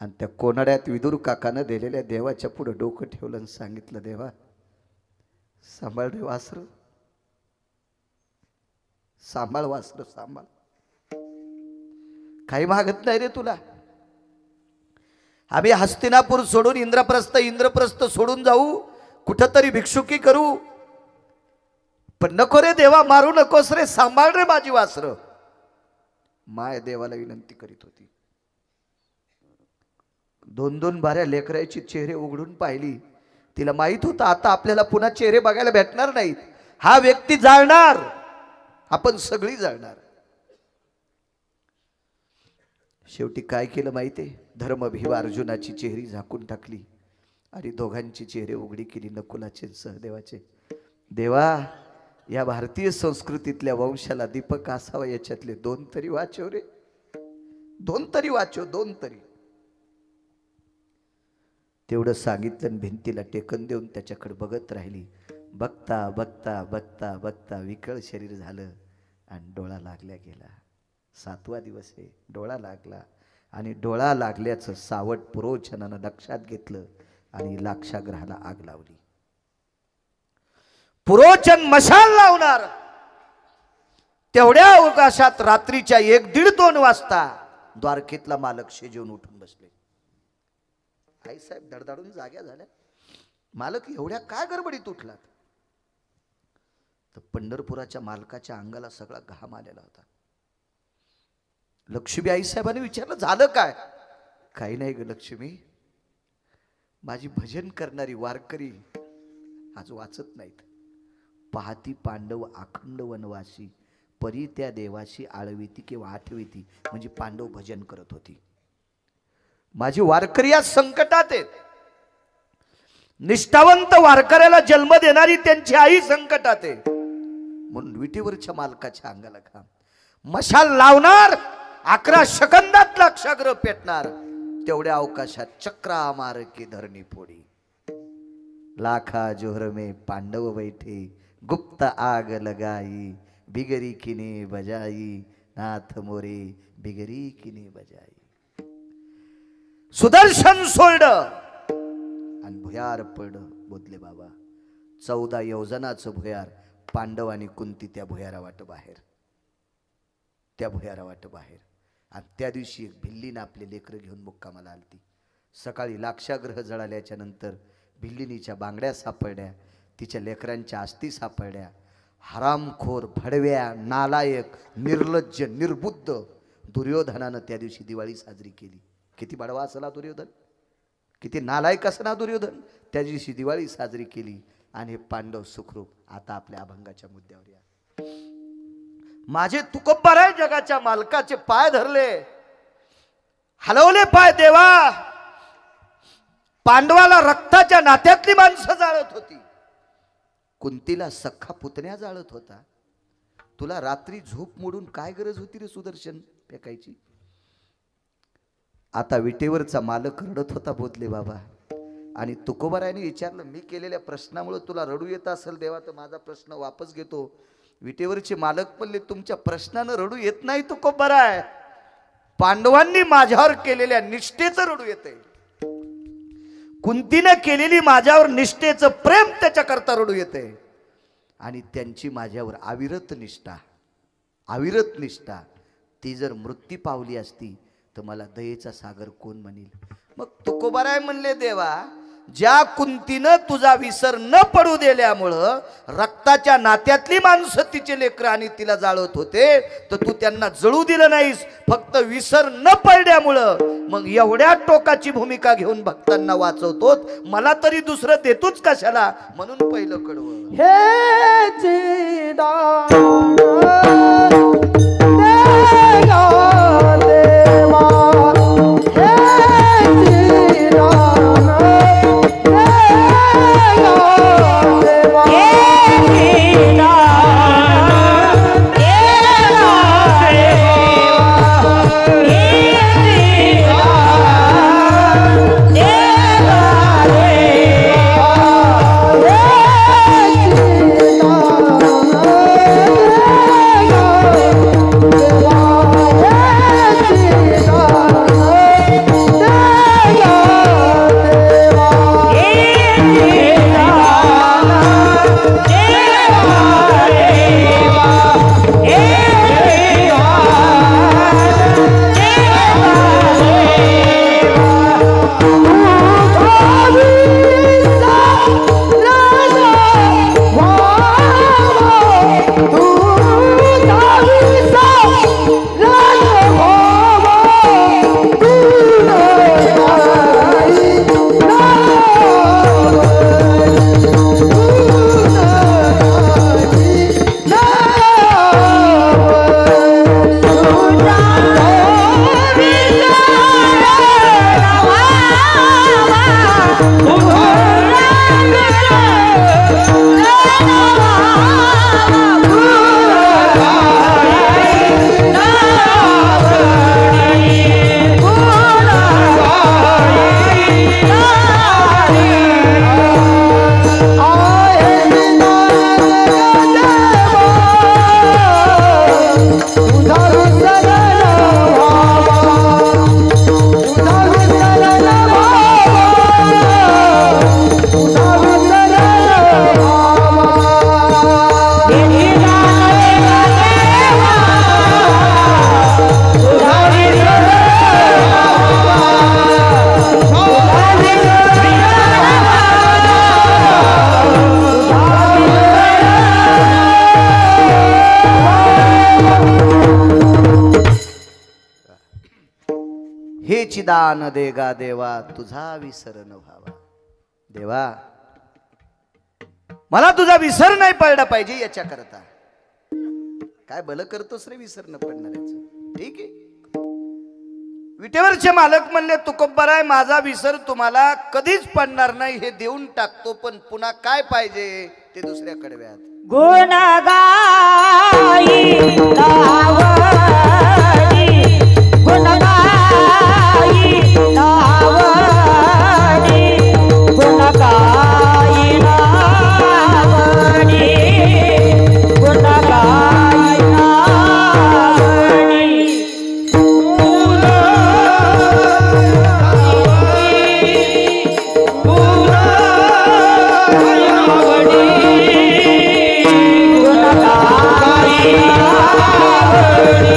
आणि त्या कोनाड्यात विदुर काकानं दिलेल्या देवाच्या पुढे डोकं ठेवलं आणि सांगितलं, देवा सांभाळ रे वासर, सांभाळ वासर, सांभाळ. काही मागत नाही रे तुला. आम्ही हस्तिनापूर सोडून इंद्रप्रस्थ सोडून जाऊ, कुठंतरी भिक्षुकी करू, पण नको रे देवा, मारू नकोस रे, सांभाळ रे माझी वासर. माय देवाला विनंती करीत होती. 2-2 बाऱ्या लेकराची चेहरे उघडून पाहिली. तिला माहित होतं आता आपल्याला पुन्हा चेहरे बघायला भेटणार नाहीत. हा व्यक्ती जाळणार, आपण सगळी जाळणार. शेवटी काय केलं माहितीये? धर्म भीम अर्जुनाची चेहरी झाकून टाकली आणि दोघांची चेहरे उघडी केली, नकुलाचे सहदेवाचे. देवा, या भारतीय संस्कृतीतल्या वंशाला दीपक असावा, याच्यातले 2 तरी वाचव रे, 2 तरी वाचव, 2 तरी. तेवढं सांगितलं, भिंतीला टेकन देऊन त्याच्याकडे बघत राहिली. बघता बघता बघता बघता विकळ शरीर झालं आणि डोळा लागल्या गेला. 7वा दिवस आहे. डोळा लागला आणि डोळा लागल्याचं सावट पुरोचनानं लक्षात घेतलं आणि लाक्षागृहाला आग लावली. पुरोचन मशाल लावणार तेवढ्या अवकाशात रात्रीच्या 1-1:30-2 वाजता द्वारकेतला मालक शेजेऊन उठून बसले. आईसाहेब धडधडून जाग्या झाल्या. मालक एवढ्या काय गडबडीत उठलात? तर पंढरपुराच्या मालकाच्या अंगाला सगळा घाम आलेला होता. लक्ष्मी आईसाहेबांनी विचारलं, झालं काय? काही नाही ग लक्ष्मी, माझी भजन करणारी वारकरी आज वाचत नाहीत. पाहती पांडव अखंड वनवासी, परी त्या देवाशी आळविती किंवा आठविती, म्हणजे पांडव भजन करत होती. माझी वारकरी आज संकटात आहेत. निष्ठावंत वारकऱ्याला जन्म देणारी त्यांची आई संकटात आहे. म्हणून विटीवरच्या मालकाच्या अंगाला घाम. मशाल लावणार, 11 सेकंदात लाक्षाग्रह पेटणार. तेवढ्या अवकाशात चक्रा मार की धरणी फोडी. लाखा जोहर में पांडव बैठे, गुप्त आग लगाई, बिगरी किने बजाई, नाथ मोरे बिगरी किने बजाई. सुदर्शन सोडलं आणि भुयार पडलं. बोधले बाबा 14 योजनाचं भुयार. पांडव आणि कुंती त्या भुयारावाट बाहेर, त्या भुयारावाट बाहेर. आणि त्या दिवशी एक भिल्लीनं आपले लेकरं घेऊन मुक्कामाला आलती. सकाळी लाक्षाग्रह जळाल्याच्या नंतर भिल्लिनीच्या बांगड्या सापडल्या, तिच्या लेकरांच्या अस्थी सापडल्या. हरामखोर, भडव्या, नालायक, निर्लज्ज, निर्बुद्ध दुर्योधनानं त्या दिवशी दिवाळी साजरी केली. किती बडवा असला दुर्योधन, किती नालायक असला दुर्योधन. त्या दिवशी दिवाळी साजरी केली आणि हे पांडव सुखरूप. आता आपल्या अभंगाच्या मुद्द्यावर या. माझे तुकोब्बर आहे जगाच्या मालकाचे पाय धरले, हलवले पाय देवा, पांडवाला रक्ताच्या नात्यातली माणसं जाळत होती, कुंतीला सख्खा पुतण्या जाळत होता. तुला रात्री झोप मोडून काय गरज होती रे सुदर्शन फेकायची? आता विटेवरचा मालक रडत होता बोधले बाबा, आणि तुकोबारायाने विचारलं, मी केलेल्या प्रश्नामुळे तुला रडू येत असेल देवा तर माझा प्रश्न वापस घेतो. विटेवरचे मालक म्हणले, तुमच्या प्रश्नानं रडू येत नाही तुकोबाराय, पांडवांनी माझ्यावर केलेल्या निष्ठेचं रडू येते. कुंतीनं केलेली माझ्यावर निष्ठेचं प्रेम त्याच्याकरता रडू येते, आणि त्यांची माझ्यावर अविरत निष्ठा ती जर मृत्यू पावली असती तर मला दयेचा सागर कोण म्हणेल. मग तुकोबाराय म्हणले, देवा ज्या कुंतीनं तुझा विसर न पडू दिल्यामुळं रक्ताच्या नात्यातली माणसं तिचे लेकरं आणि तिला जाळत होते, तर तू त्यांना जळू दिलं नाहीस, फक्त विसर न पडल्यामुळं. मग एवढ्या टोकाची भूमिका घेऊन भक्तांना वाचवतो, मला तरी दुसरं देतोच कशाला, म्हणून पहिलं कडवं हे चिदानंद दान देगा देवा तुझा विसर न व्हावा. देवा मला तुझा विसर नाही पडला पाहिजे, याच्या करता काय भलं करतोस रे विसर न पडणाऱ्याचं. ठीक आहे. विटेवरचे मालक म्हणले, तुकोबाराय माझा विसर तुम्हाला कधीच पडणार नाही, हे देऊन टाकतो, पण पुन्हा काय पाहिजे ते दुसऱ्या कडव्यात. गुण गाई लावणी, गुण गाई लावणी, गुण गाई लावणी, गुण गाई लावणी. गुण गाई लावणी.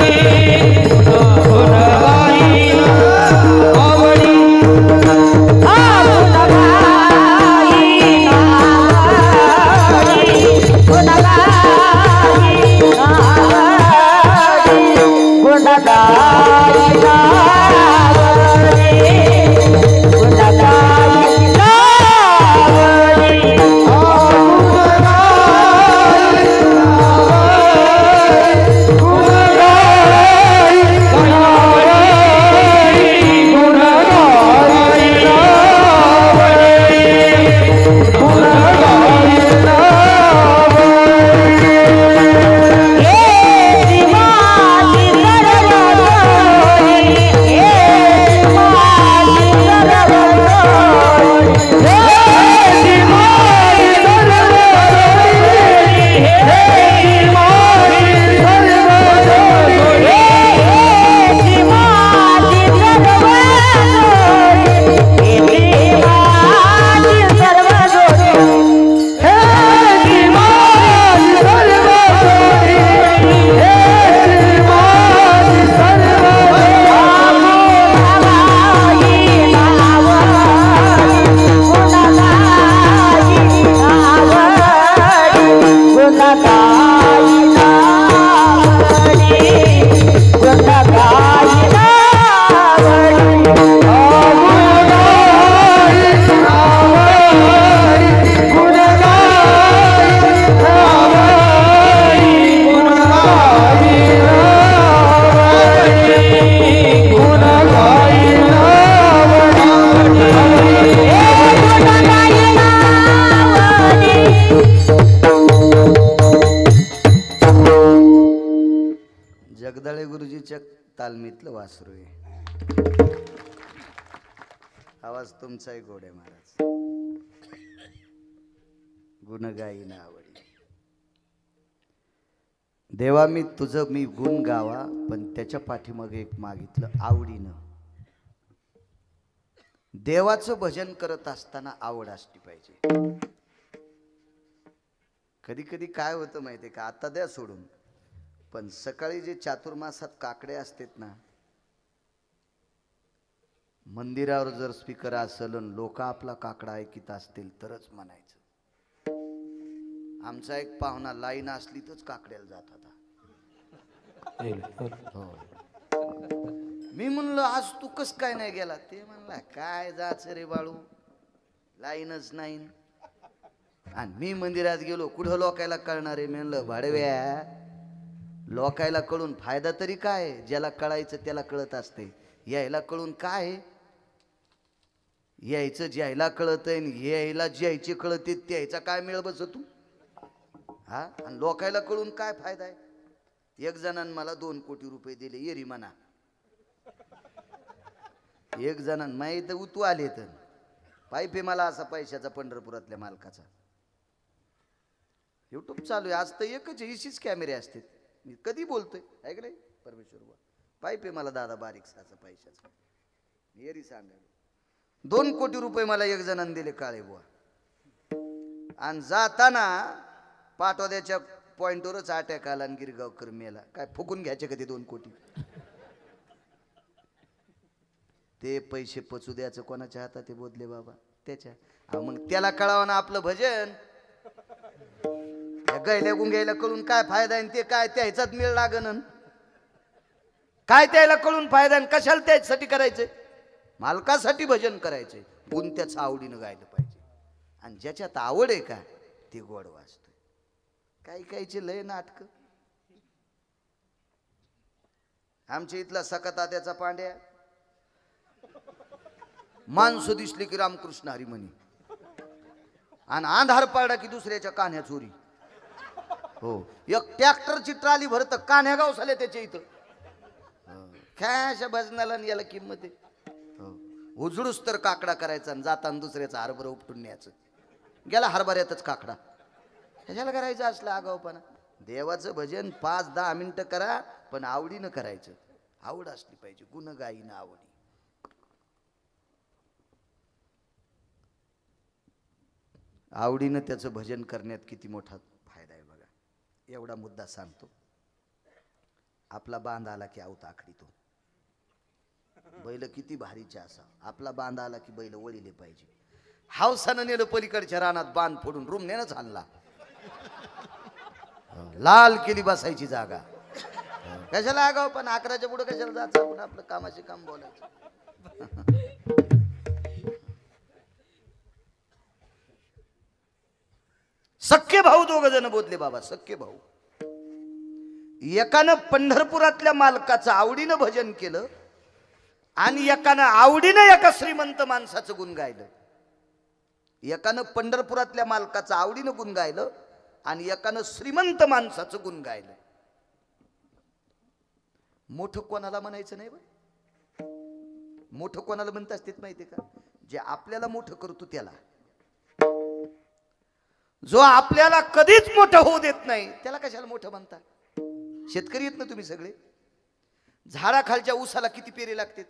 लक्ष्मीतलं वासरू आहे. आवाज तुमचाही गोड आहे महाराज. गुणगायीन आवडी. देवा मी तुझं मी गुण गावा, पण त्याच्या पाठीमागे एक मागितलं आवडीनं. देवाचं भजन करत असताना आवड असली पाहिजे. कधी कधी काय होतं माहितीये का, आता द्या सोडून, पण सकाळी जे चातुर्मासात काकडे असतात ना, मंदिरावर जर स्पीकर असेल आणि लोक आपला काकडा ऐकित असतील तरच म्हणायचं. आमचा एक पाहुणा लाईन असली तरच काकड्याला जात होता. हो. मी म्हणलो आज तू कस काय नाही गेला? ते म्हणला काय जायचं रे बाळू, लाईनच नाही. आणि मी मंदिरात गेलो, कुठं लोकायला कळणार आहे? म्हणलं भाडव्या, लोकायला कळून फायदा तरी काय? ज्याला कळायचं त्याला कळत असते. यायला कळून काय? यायचं ज्यायला कळत आहे, यायला ज्यायचे कळते त्याचा काय मेळ बसतो? हा, आणि लोकायला कळून काय फायदा आहे? एक जणांनी मला 2 कोटी रुपये दिले येरी म्हणा. एक जणांनी माहीत उतू आले तर पाईपे मला असा पैशाचा पंढरपुरातल्या मालकाचा. युट्यूब चालू आहे आज तर एकच इशीच कॅमेरे असते. मी कधी बोलतोय ऐक रे परमेश्वर बुवा, पाईपे मला दादा बारीकसाचा पैशाचा येरी सांगायला. 2 कोटी रुपये मला एक जणांनी दिले काळे बुवा. आणि जाताना पाटोद्याच्या पॉइंटवरच अटॅक आला आणि गिरगावकर मेला. काय फुकून घ्यायचे का ते 2 कोटी? ते पैसे पचू द्यायचं कोणाच्या हातात? ते बोधले बाबा त्याच्या. मग त्याला कळावं ना आपलं भजन. गैल्या गुंग्याला कळून काय फायदा आहे? ते काय त्याच्यात मेळ लागन? काय त्याला कळून फायदा आहे? कशाला त्याच्यासाठी करायचंय? मालकासाठी भजन करायचंय. गुण त्याचं आवडीनं गायलं पाहिजे. आणि ज्याच्यात आवड आहे का ते गोड वाचतोय. काही काहीचे लय नाटक. आमच्या इथला सकतात्याचा पांड्या, माणसं दिसली की रामकृष्ण हरी म्हणी, आणि अंधार पडला की दुसऱ्याच्या कान्ह्या चोरी. हो, एक ट्रॅक्टरची ट्राली भरत कान्ह्या गाव झाले त्याच्या इथं. काय अशा भजनाला याला किंमत आहे? उजडूस तर काकडा करायचा आणि जाताना दुसऱ्याचा हरभरा उपटून न्यायचं. गेला हरभऱ्यातच काकडा. कशाला करायचं असलं आगाऊपणा? देवाचं भजन 5-10 मिनिटं करा, पण आवडीनं करायचं. आवड असली पाहिजे. गुणगायीनं आवडी. आवडीनं त्याचं भजन करण्यात किती मोठा फायदा आहे बघा. एवढा मुद्दा सांगतो. आपला बांध आला की आवता आखडीतो. बैल किती भारीचे असा, आपला बांध आला की बैल वळीले पाहिजे. हावसानं नेलं पलीकडच्या रानात, बांध फोडून रूमनेनच आणला. लाल केली बसायची जागा. कशाला आगाव? पण 11च्या पुढे कशाला जायचं? आपण आपलं कामाचे काम बोलायचं. सख्खे भाऊ 2 जण बोलले बाबा, सख्खे भाऊ. एकानं पंढरपुरातल्या मालकाचं आवडीनं भजन केलं आणि एकानं आवडीनं एका श्रीमंत माणसाचं गुण गायलं. एकानं पंढरपुरातल्या मालकाचं आवडीनं गुण गायलं आणि एकानं श्रीमंत माणसाचं गुण गायलं. मोठं कोणाला म्हणायचं नाही बा. मोठं कोणाला म्हणत असतात माहितीये का? जे आपल्याला मोठं करतो त्याला. जो आपल्याला कधीच मोठं होऊ देत नाही त्याला कशाला मोठं म्हणता? शेतकरी आहेत ना तुम्ही सगळे. झाडाखालच्या ऊसाला किती पेरे लागतात?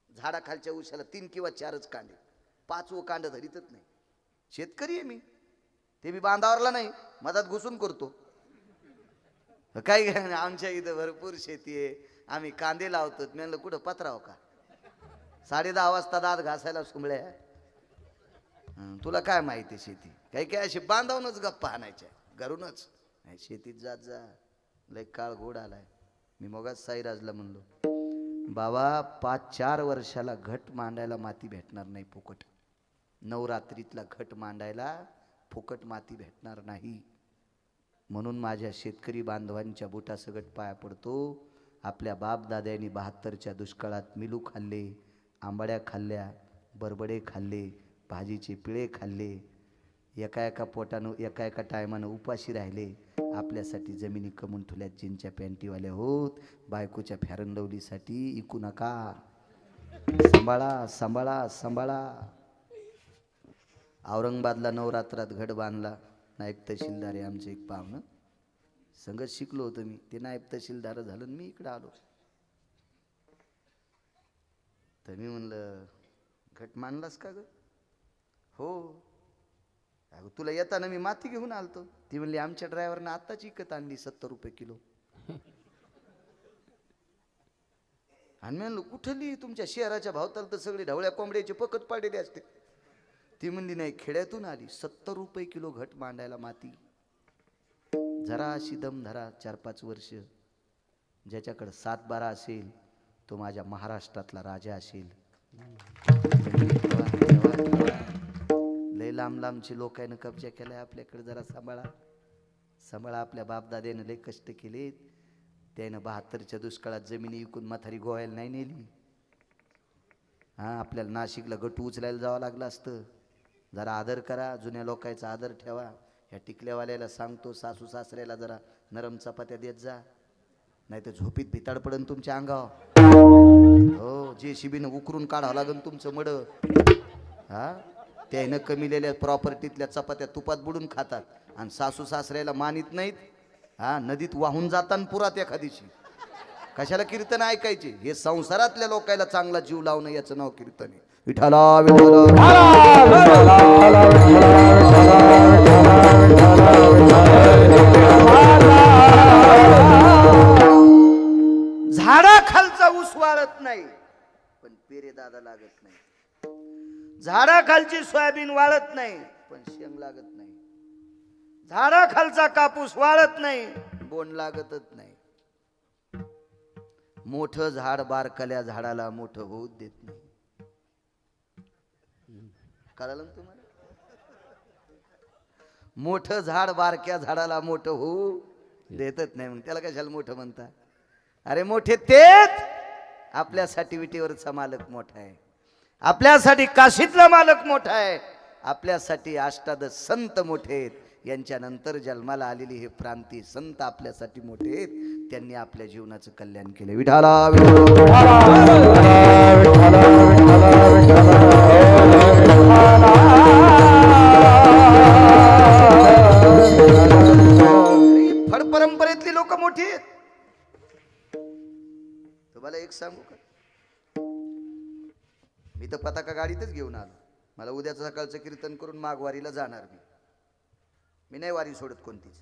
झाडाखालच्या ऊसाला 3 किंवा 4च कांडे, 5वं कांड धरीतच नाही. शेतकरी आहे मी. ते मी बांधावरला नाही, मधात घुसून करतो. काय आमच्या इथं भरपूर शेती आहे, आम्ही कांदे लावतो. मी म्हणलं कुठं पत्राव का? 10:30 वाजता दात घासायला सुमळ्या. तुला काय माहिती शेती? काही काय अशी बांधावूनच गप्पा आणायच्या घरूनच. शेतीत जात जा, लय काळ घोड आलाय. मी मगाच साईराजला म्हणलो, बाबा 5-4 वर्षाला घट मांडायला माती भेटणार नाही फुकट. नवरात्रीतला घट मांडायला फुकट माती भेटणार नाही. म्हणून माझ्या शेतकरी बांधवांच्या बुटासगट पाया पडतो. आपल्या बापदाद्यांनी 72च्या दुष्काळात मिलू खाल्ले, आंबाड्या खाल्ल्या, बरबडे खाल्ले, भाजीचे पिळे खाल्ले. एका एका पोटानं एका एका टायमानं उपाशी राहिले. आपल्यासाठी जमिनी कमवून ठेवल्यात. जीनच्या पॅन्टीवाल्या होत, बायकोच्या फॅरन लवलीसाठी इकू नका. सांभाळा सांभाळा सांभाळा. औरंगाबादला नवरात्रात घड बांधला. नायब तहसीलदार आहे आमचे एक पाहुणं. संगत शिकलो होतो मी. ते नायब तहसीलदार झालं मी इकडं आलो. तर मी म्हणलं घट मानलास का ग? हो. अगं तुला येताना मी माती घेऊन आलतो. ती म्हणली आमच्या ड्रायव्हरनं आत्ताच विकत आणली 70 रुपये किलो. आणि मी म्हणलं कुठली? तुमच्या शहराच्या भावताल तर सगळे ढवळ्या कोंबड्याचे पकत पाडलेले असते. ती म्हणली नाही खेड्यातून आली. 70 रुपये किलो घट मांडायला माती. जरा अशी दम धरा. 4-5 वर्ष. ज्याच्याकडे 7-12 असेल तो माझ्या महाराष्ट्रातला राजा असेल. लय लांब लांबचे लोकांनी कब्जा केलाय आपल्याकडे. जरा सांभाळा सांभाळा. आपल्या बापदाद्यानं लय कष्ट केलेत. त्यानं 72च्या दुष्काळात जमिनी विकून म्हातारी गोव्याला नाही नेली. आपल्याला नाशिकला गटू उचलायला जावं लागलं असतं. जरा आदर करा. जुन्या लोकांचा आदर ठेवा. ह्या टिकल्यावाल्याला सांगतो सासू सासऱ्याला जरा नरम चपात्या देत जा, नाही तर झोपीत भिताड पडन तुमच्या अंगावर. हो, JCBनं उकरून काढावं लागेल तुमचं मड. त्यानं कमीलेल्या प्रॉपर्टीतल्या चपात्या तुपात बुडून खातात आणि सासू सासऱ्याला मानित नाहीत. नदीत वाहून जाताना पुरात एखादीशी. कशाला कीर्तन ऐकायचे? हे संसारातल्या लोकायला चांगला जीव लावणं याचं नाव कीर्तन आहे. विठाला झाडाखालचा ऊस वाळत नाही पण पेरे दादा लागत नाही. झाडाखालची सोयाबीन वाळत नाही पण शेंग लागत नाही. झाडाखालचा कापूस वाळत नाही बोंड लागतच नाही. मोठं झाड बारकल्या झाडाला मोठं होऊ देत नाही. कळलं ना तुम्हाला? मोठं झाड बारक्या झाडाला मोठं होऊ देतच नाही. मग त्याला कशाला मोठं म्हणता? अरे मोठे तेच. आपल्यासाठी विटेवरचा मालक मोठा आहे. आपल्यासाठी काशीतला मालक मोठा आहे. आपल्यासाठी अष्टादश संत मोठे आहेत. यांच्या नंतर जन्माला आलेली हे प्रांती संत आपल्यासाठी मोठे आहेत. त्यांनी आपल्या जीवनाचं कल्याण केले. विठाला फड परंपरेतली लोक मोठी आहेत. तुम्हाला एक सांगू का? मी तर पताका गाडीतच घेऊन आलो. मला उद्याचं सकाळचं कीर्तन करून माघवारीला जाणार. मी नाही वारी सोडत कोणतीच.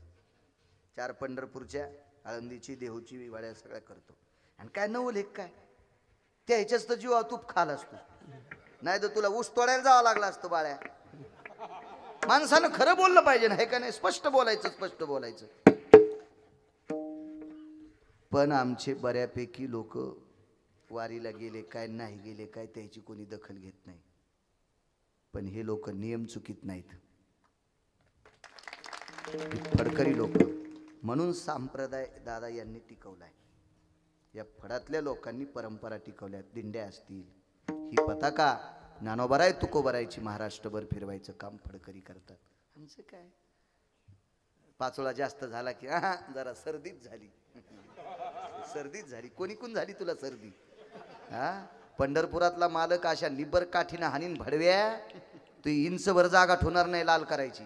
4 पंढरपूरच्या, आळंदीची, देहूची वाड्या सगळ्या करतो. आणि काय नवलेख काय त्या ह्याच्याच तर जीवा तूप खाल असतो. नाही तर तुला ऊस तोडायला जावं लागलं असतं बाळ्या. माणसानं खरं बोललं पाहिजे ना, हे का नाही? स्पष्ट बोलायचं, स्पष्ट बोलायचं. पण आमचे बऱ्यापैकी लोक वारीला गेले काय नाही गेले काय त्याची कोणी दखल घेत नाही. पण हे लोक नियम चुकीत नाहीत. फडकरी लोक. म्हणून संप्रदाय दादा यांनी टिकवलाय. या फडातल्या लोकांनी परंपरा टिकवल्या. दिंड्या असतील, ही पताका ज्ञानोबराय तुकोबरायची महाराष्ट्रभर फिरवायचं काम फडकरी करतात. आमचं काय? पाचोळा जास्त झाला की जरा सर्दीच झाली. सर्दीच झाली. कोणी झाली तुला सर्दी? पंढरपुरातला मालक अशा निबर काठीनं हानीन भडव्या तू इंचभर जागा ठेवणार नाही लाल करायची.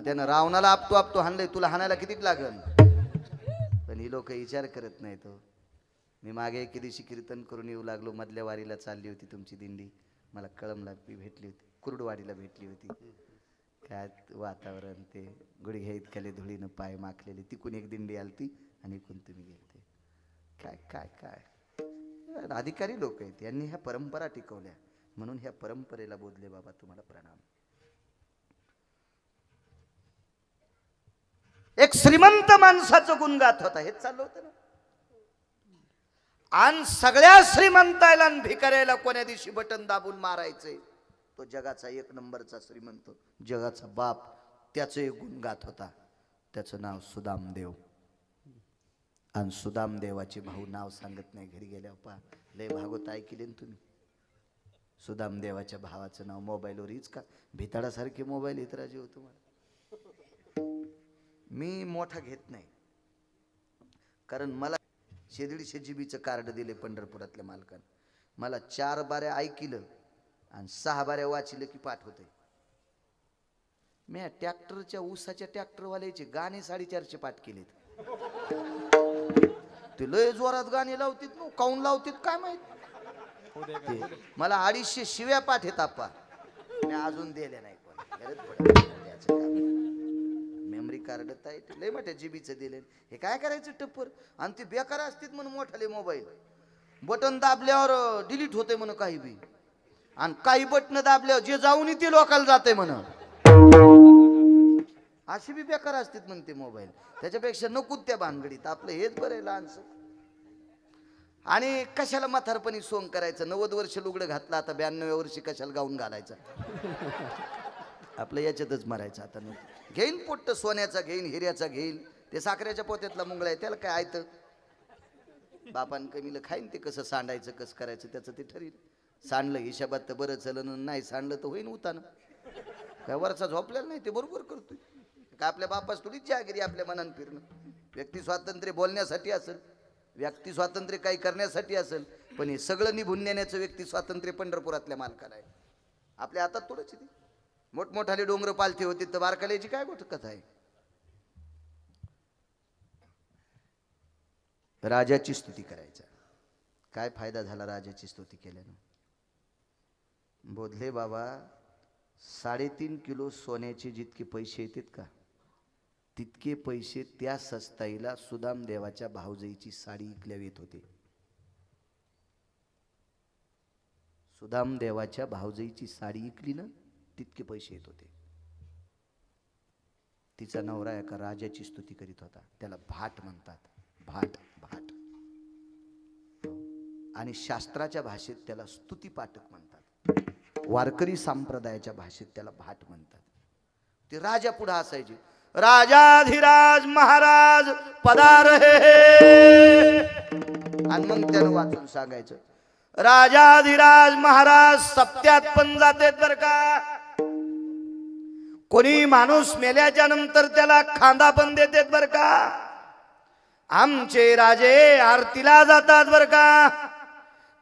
त्यानं रावणाला आपतो आपतो हाणलंय, तुला हाणायला कितीक लागल? पण ही लोक विचार करत नाही. तो मी मागे एके दिवशी कीर्तन करून येऊ लागलो. मधल्या वारीला चालली होती तुमची दिंडी. मला कळमला भेटली होती, कुर्डवाडीला भेटली होती. काय वातावरण ते गुडघ्या इतक्याले धुळीनं पाय माखलेले. तिकून एक दिंडी आलती आणि इकून तुम्ही गेलते. काय काय काय अधिकारी लोक आहेत. यांनी ह्या परंपरा टिकवल्या. म्हणून ह्या परंपरेला बोधले बाबा तुम्हाला प्रणाम. एक श्रीमंत माणसाचं गुण गात होता. हेच चाललं होतं ना. आणि सगळ्या श्रीमंताला आणि भिकाऱ्याला कोण्या दिवशी बटन दाबून मारायचंय तो जगाचा 1 नंबरचा श्रीमंत, जगाचा बाप. त्याचं एक गुण गात होता. त्याचं नाव सुदामदेव. आणि सुदामदेवाचे भाऊ नाव सांगत नाही घरी गेल्यावर. पा लय भागवत ऐकले ना तुम्ही. सुदाम देवाच्या भावाचं नाव मोबाईलवर हीच का भिताडासारखे मोबाईल येत राजे होतो मला. मी मोठा घेत नाही, कारण मला 150 GB कार्ड दिले पंढरपुरातल्या मालकानं. मला 4 बाऱ्या ऐकिलं आणि 6 बाऱ्या वाचिलं की पाठ होते. मी ट्रॅक्टरच्या ऊसाच्या ट्रॅक्टरवाल्याचे गाणे 450 पाठ केलेत. ते लय जोरात गाणे लावतात ना, काऊन लावतात काय माहित. मला 250 शिव्या पाठ आहेत आप्पा, मी अजून दिले नाही. मेमरी कार्ड लय मोठ्या जीबीचं दिले. हे काय करायचं टप्पर, आणि ते बेकार असतात म्हणून मोठाले मोबाईल. बटन दाबल्यावर डिलीट होते म्हणून काही बी, आणि काही बटन दाबल्यावर जे जाऊन ते लोकांना जाते म्हणून. अशी बी बेकार असतात म्हणते मोबाईल. त्याच्यापेक्षा नको त्या भानगडीत, आपलं हेच बरं आहे लहानसं. आणि कशाला म्हातारपणी सोंग करायचं. 90 वर्ष लुगडं घातलं, आता 92व्या वर्षी कशाला गाऊन घालायचं. आपलं याच्यातच मरायचं. आता घेईन पोट्ट सोन्याचा घेईन, हिऱ्याचा घेईन. ते साखरेच्या पोत्यातला मुंगळा आहे, त्याला काय आयतं. बापान कमीला खाईन ते कसं सांडायचं कसं करायचं त्याचं ते ठरेल. सांडलं हिशाबात तर बरं चलन, नाही सांडलं तर होईन उतानं. काय वरचा झोपलेला नाही, ते बरोबर करतोय. का आपल्या बापास थोडीच जहागिरी आपल्या मनानं फिरणं. व्यक्ती स्वातंत्र्य बोलण्यासाठी असेल, व्यक्ती स्वातंत्र्य काही करण्यासाठी असेल, पण हे सगळं निभून नेण्याचं व्यक्ती स्वातंत्र्य पंढरपुरातल्या मालकाला आहे. आपल्या हातात थोडंच ते. मोठमोठाले डोंगर पालथे होते तर बारकाल्याची काय गोष्ट कथा आहे. राजाची स्तुती करायचा. काय फायदा झाला राजाची स्तुती केल्यानं. बोधले बाबा 3.5 किलो सोन्याचे जितके पैसे येतात का, तितके पैसे त्या सस्ताईला सुदाम देवाच्या भावजईची साडी इकल्या येत होते. सुदाम देवाच्या भावजईची साडी इकली ना, तितके पैसे येत होते. तिचा नवरा एका राजाची स्तुती करीत होता. त्याला भाट म्हणतात. भाट भाट. आणि शास्त्राच्या भाषेत त्याला स्तुती पाठक म्हणतात. वारकरी संप्रदायाच्या भाषेत त्याला भाट म्हणतात. ते राजा पुढे असायचे. राजाधिराज महाराज पधार हे, आणि मग त्यानं वाचून सांगायचं राजाधिराज महाराज सप्त्यात पण जातात बर का. कोणी माणूस मेल्याच्या नंतर त्याला खांदा पण देतात बर का. आमचे राजे आरतीला जातात बर का.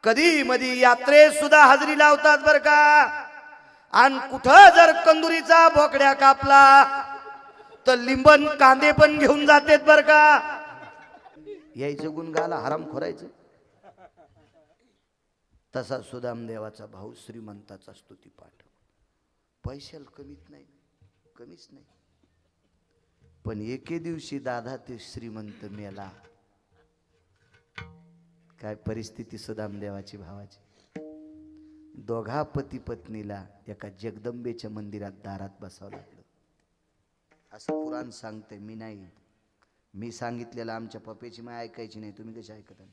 कधी मधी यात्रेत सुद्धा हजेरी लावतात बर का. आणि कुठं जर कंदुरीचा बोकड्या कापला तर लिंबन कांदे पण घेऊन जातात बर का. यायचं गुणगाला हराम खोरायचं. तसा सुदाम देवाचा भाऊ श्रीमंताचा स्तुती पाठ. पैशाला कमीच नाही, कमीच नाही. पण एके दिवशी दादा ते श्रीमंत मेला. काय परिस्थिती सुदाम देवाची भावाची. दोघा पती पत्नीला एका जगदंबेच्या मंदिरात दारात बसावं लागलं. असं पुराण सांगते, मी नाही. मी सांगितलेलं आमच्या पप्पेची माय ऐकायची नाही. तुम्ही कशी ऐकत आहे.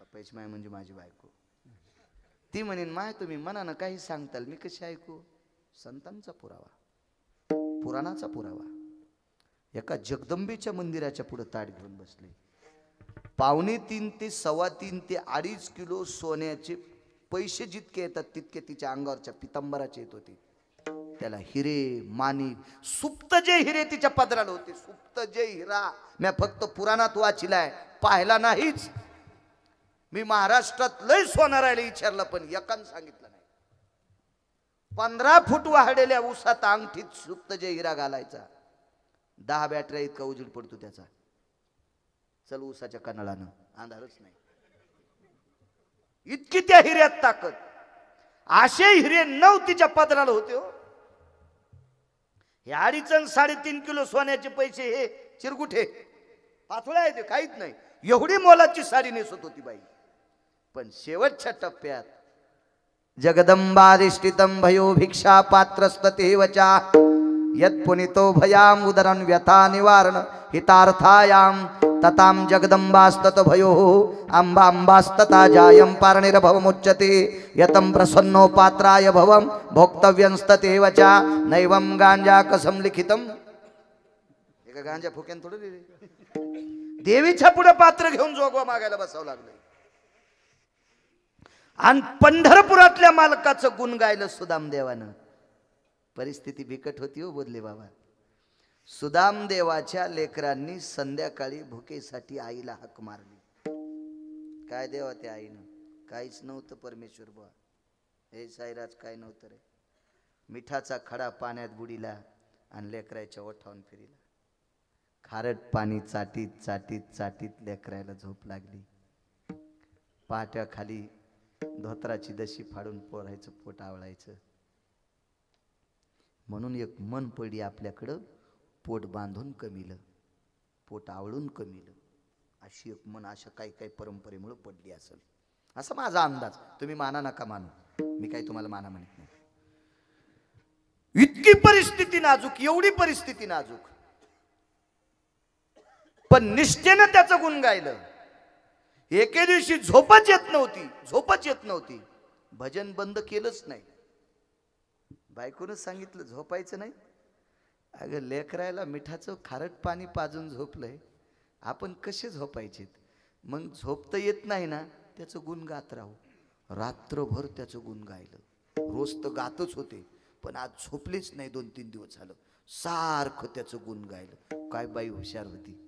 पप्पाची माय म्हणजे माझी बायको. ती म्हणेन माय तुम्ही मनानं काही सांगताल, मी कशी ऐकू. संतांचा पुरावा, पुराणाचा पुरावा. एका जगदंबेच्या मंदिराच्या पुढे ताट घेऊन बसले. 3.25 ते 3.25 ते 2.5 किलो सोन्याचे पैसे जितके येतात तितके तिच्या अंगावरच्या पितांबराचे येत होते. त्याला हिरे माणिक सुप्त जे हिरे तिच्या पदराला होते. सुप्त जे हिरा मी फक्त पुराणात वाचिलाय, पाहिला नाहीच. मी महाराष्ट्रात लय सोनारायला विचारलं पण एकानं सांगितलं नाही. 15 फूट वाढलेल्या उसात अंगठीत सुप्त जे हिरा घालायचा. 10 बॅटऱ्या इतका उजेड पडतो त्याचा. चल उसाच्या कणाळानं अंधारच नाही. इतकी त्या हिऱ्यात ताकद. असे हिरे 9 तिच्या पदराला होते. हो हे 2.5 3.5 किलो सोन्याचे पैसे हे चिरगुठे पाथोळ्या आहेत, काहीच नाही. एवढी मोलाची साडी नेसत होती बाई. पण शेवटच्या टप्प्यात जगदंबाधिष्ठितं भयो भिक्षा पात्रस्ततेवचा यत् पुनितो भयाम उदरन व्यथा निवारण हितार्थायाम तताम जगदंबास्तत भयो अंबा अंबास्तता जायं पारणिर्भवमुच्यते यतं प्रसन्नो पात्राय भवं भोक्तव्यंस्ततेवचा नैवं गांजा कसं लिखितं. एका गांजा फुक्यान थोडं देवीच्या पुढे पात्र घेऊन जोगवा मागायला बसावं लागलं. आणि पंढरपुरातल्या मालकाचं गुण गायलं सुदामदेवानं. परिस्थिती बिकट होती हो बोधले बाबा. सुदामदेवाच्या लेकरांनी संध्याकाळी भुकेसाठी आईला हाक मारली. काय देवा त्या आईनं? काहीच नव्हतं परमेश्वर बुवा. हे साईराज काय नव्हतं रे. मिठाचा खडा पाण्यात बुडीला आणि लेकराच्या ओठावून फिरिला. खारट पाणी चाटीत चाटीत चाटीत लेकरायला झोप लागली. पाट्याखाली धोत्राची दशी फाडून पोरायचं पोट आवळायचं. म्हणून एक मन पडली आपल्याकडं, पोट बांधून कमिलं, पोट आवळून कमिलं. अशी एक मन अशा काही काही परंपरेमुळे पडली असेल, असा माझा अंदाज. तुम्ही माना नका मानू, मी काही तुम्हाला माना म्हणत नाही. इतकी परिस्थिती नाजूक, एवढी परिस्थिती नाजूक, पण निष्ठेनं त्याचं गुण गायलं. एके दिवशी झोपच येत नव्हती, झोपच येत नव्हती. भजन बंद केलंच नाही. बायकोनं सांगितलं झोपायचं नाही. अगं लेकरायला मिठाचं खारट पाणी पाजून झोपलंय, आपण कसे झोपायचे? मग झोपता येत नाही ना, त्याचं गुण गात राहू. रात्रभर त्याचं गुण गायलं. रोज तर गातच होते, पण आज झोपलेच नाही. 2-3 दिवस झालं सारखं त्याचं गुण गायलं. काय बाई हुशार होती.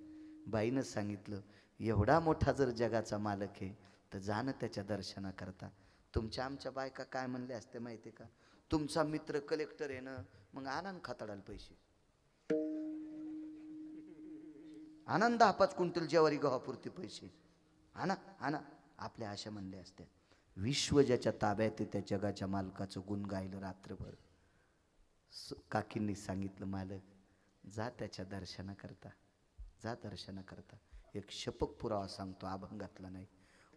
बाईनं सांगितलं एवढा मोठा जर जगाचा मालक आहे तर जाणं त्याच्या दर्शना करता. तुमच्या आमच्या बायका काय म्हणले असते माहिती का? तुमचा मित्र कलेक्टर आहे ना, मग आनंद खाताडाल पैसे आनंद 5 क्विंटल ज्वारी गव्हापुरती पैसे आणा आणा, आपल्या आशा म्हणले असत्या. विश्व ज्याच्या ताब्यात आहे त्या जगाच्या मालकाचं गुण गायलं रात्रभर. काकींनी सांगितलं मालक जा त्याच्या दर्शना करता, जा दर्शना करता. एक शपक पुरावा सांगतो, अभंगातला नाही.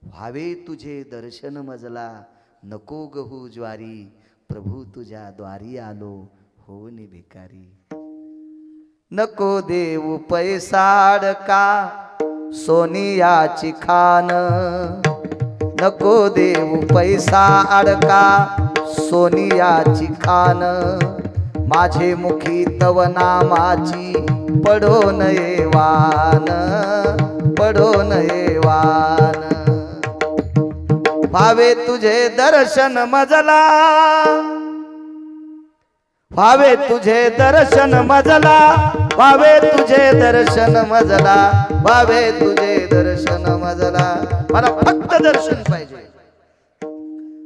व्हावे तुझे दर्शन मजला, नको गहू ज्वारी, प्रभू तुझ्या द्वारी आलो होऊन भिकारी. नको देऊ पैसा अडका, सोनियाची खान, नको देऊ पैसा अडका, सोनियाची खान. माझे मुखी तव नामाची पडो नये वान, पडो नये वान. व्हावे तुझे दर्शन मजला, व्हावे तुझे दर्शन मजला, व्हावे तुझे दर्शन मजला, व्हावे तुझे दर्शन मजला. मला फक्त दर्शन पाहिजे.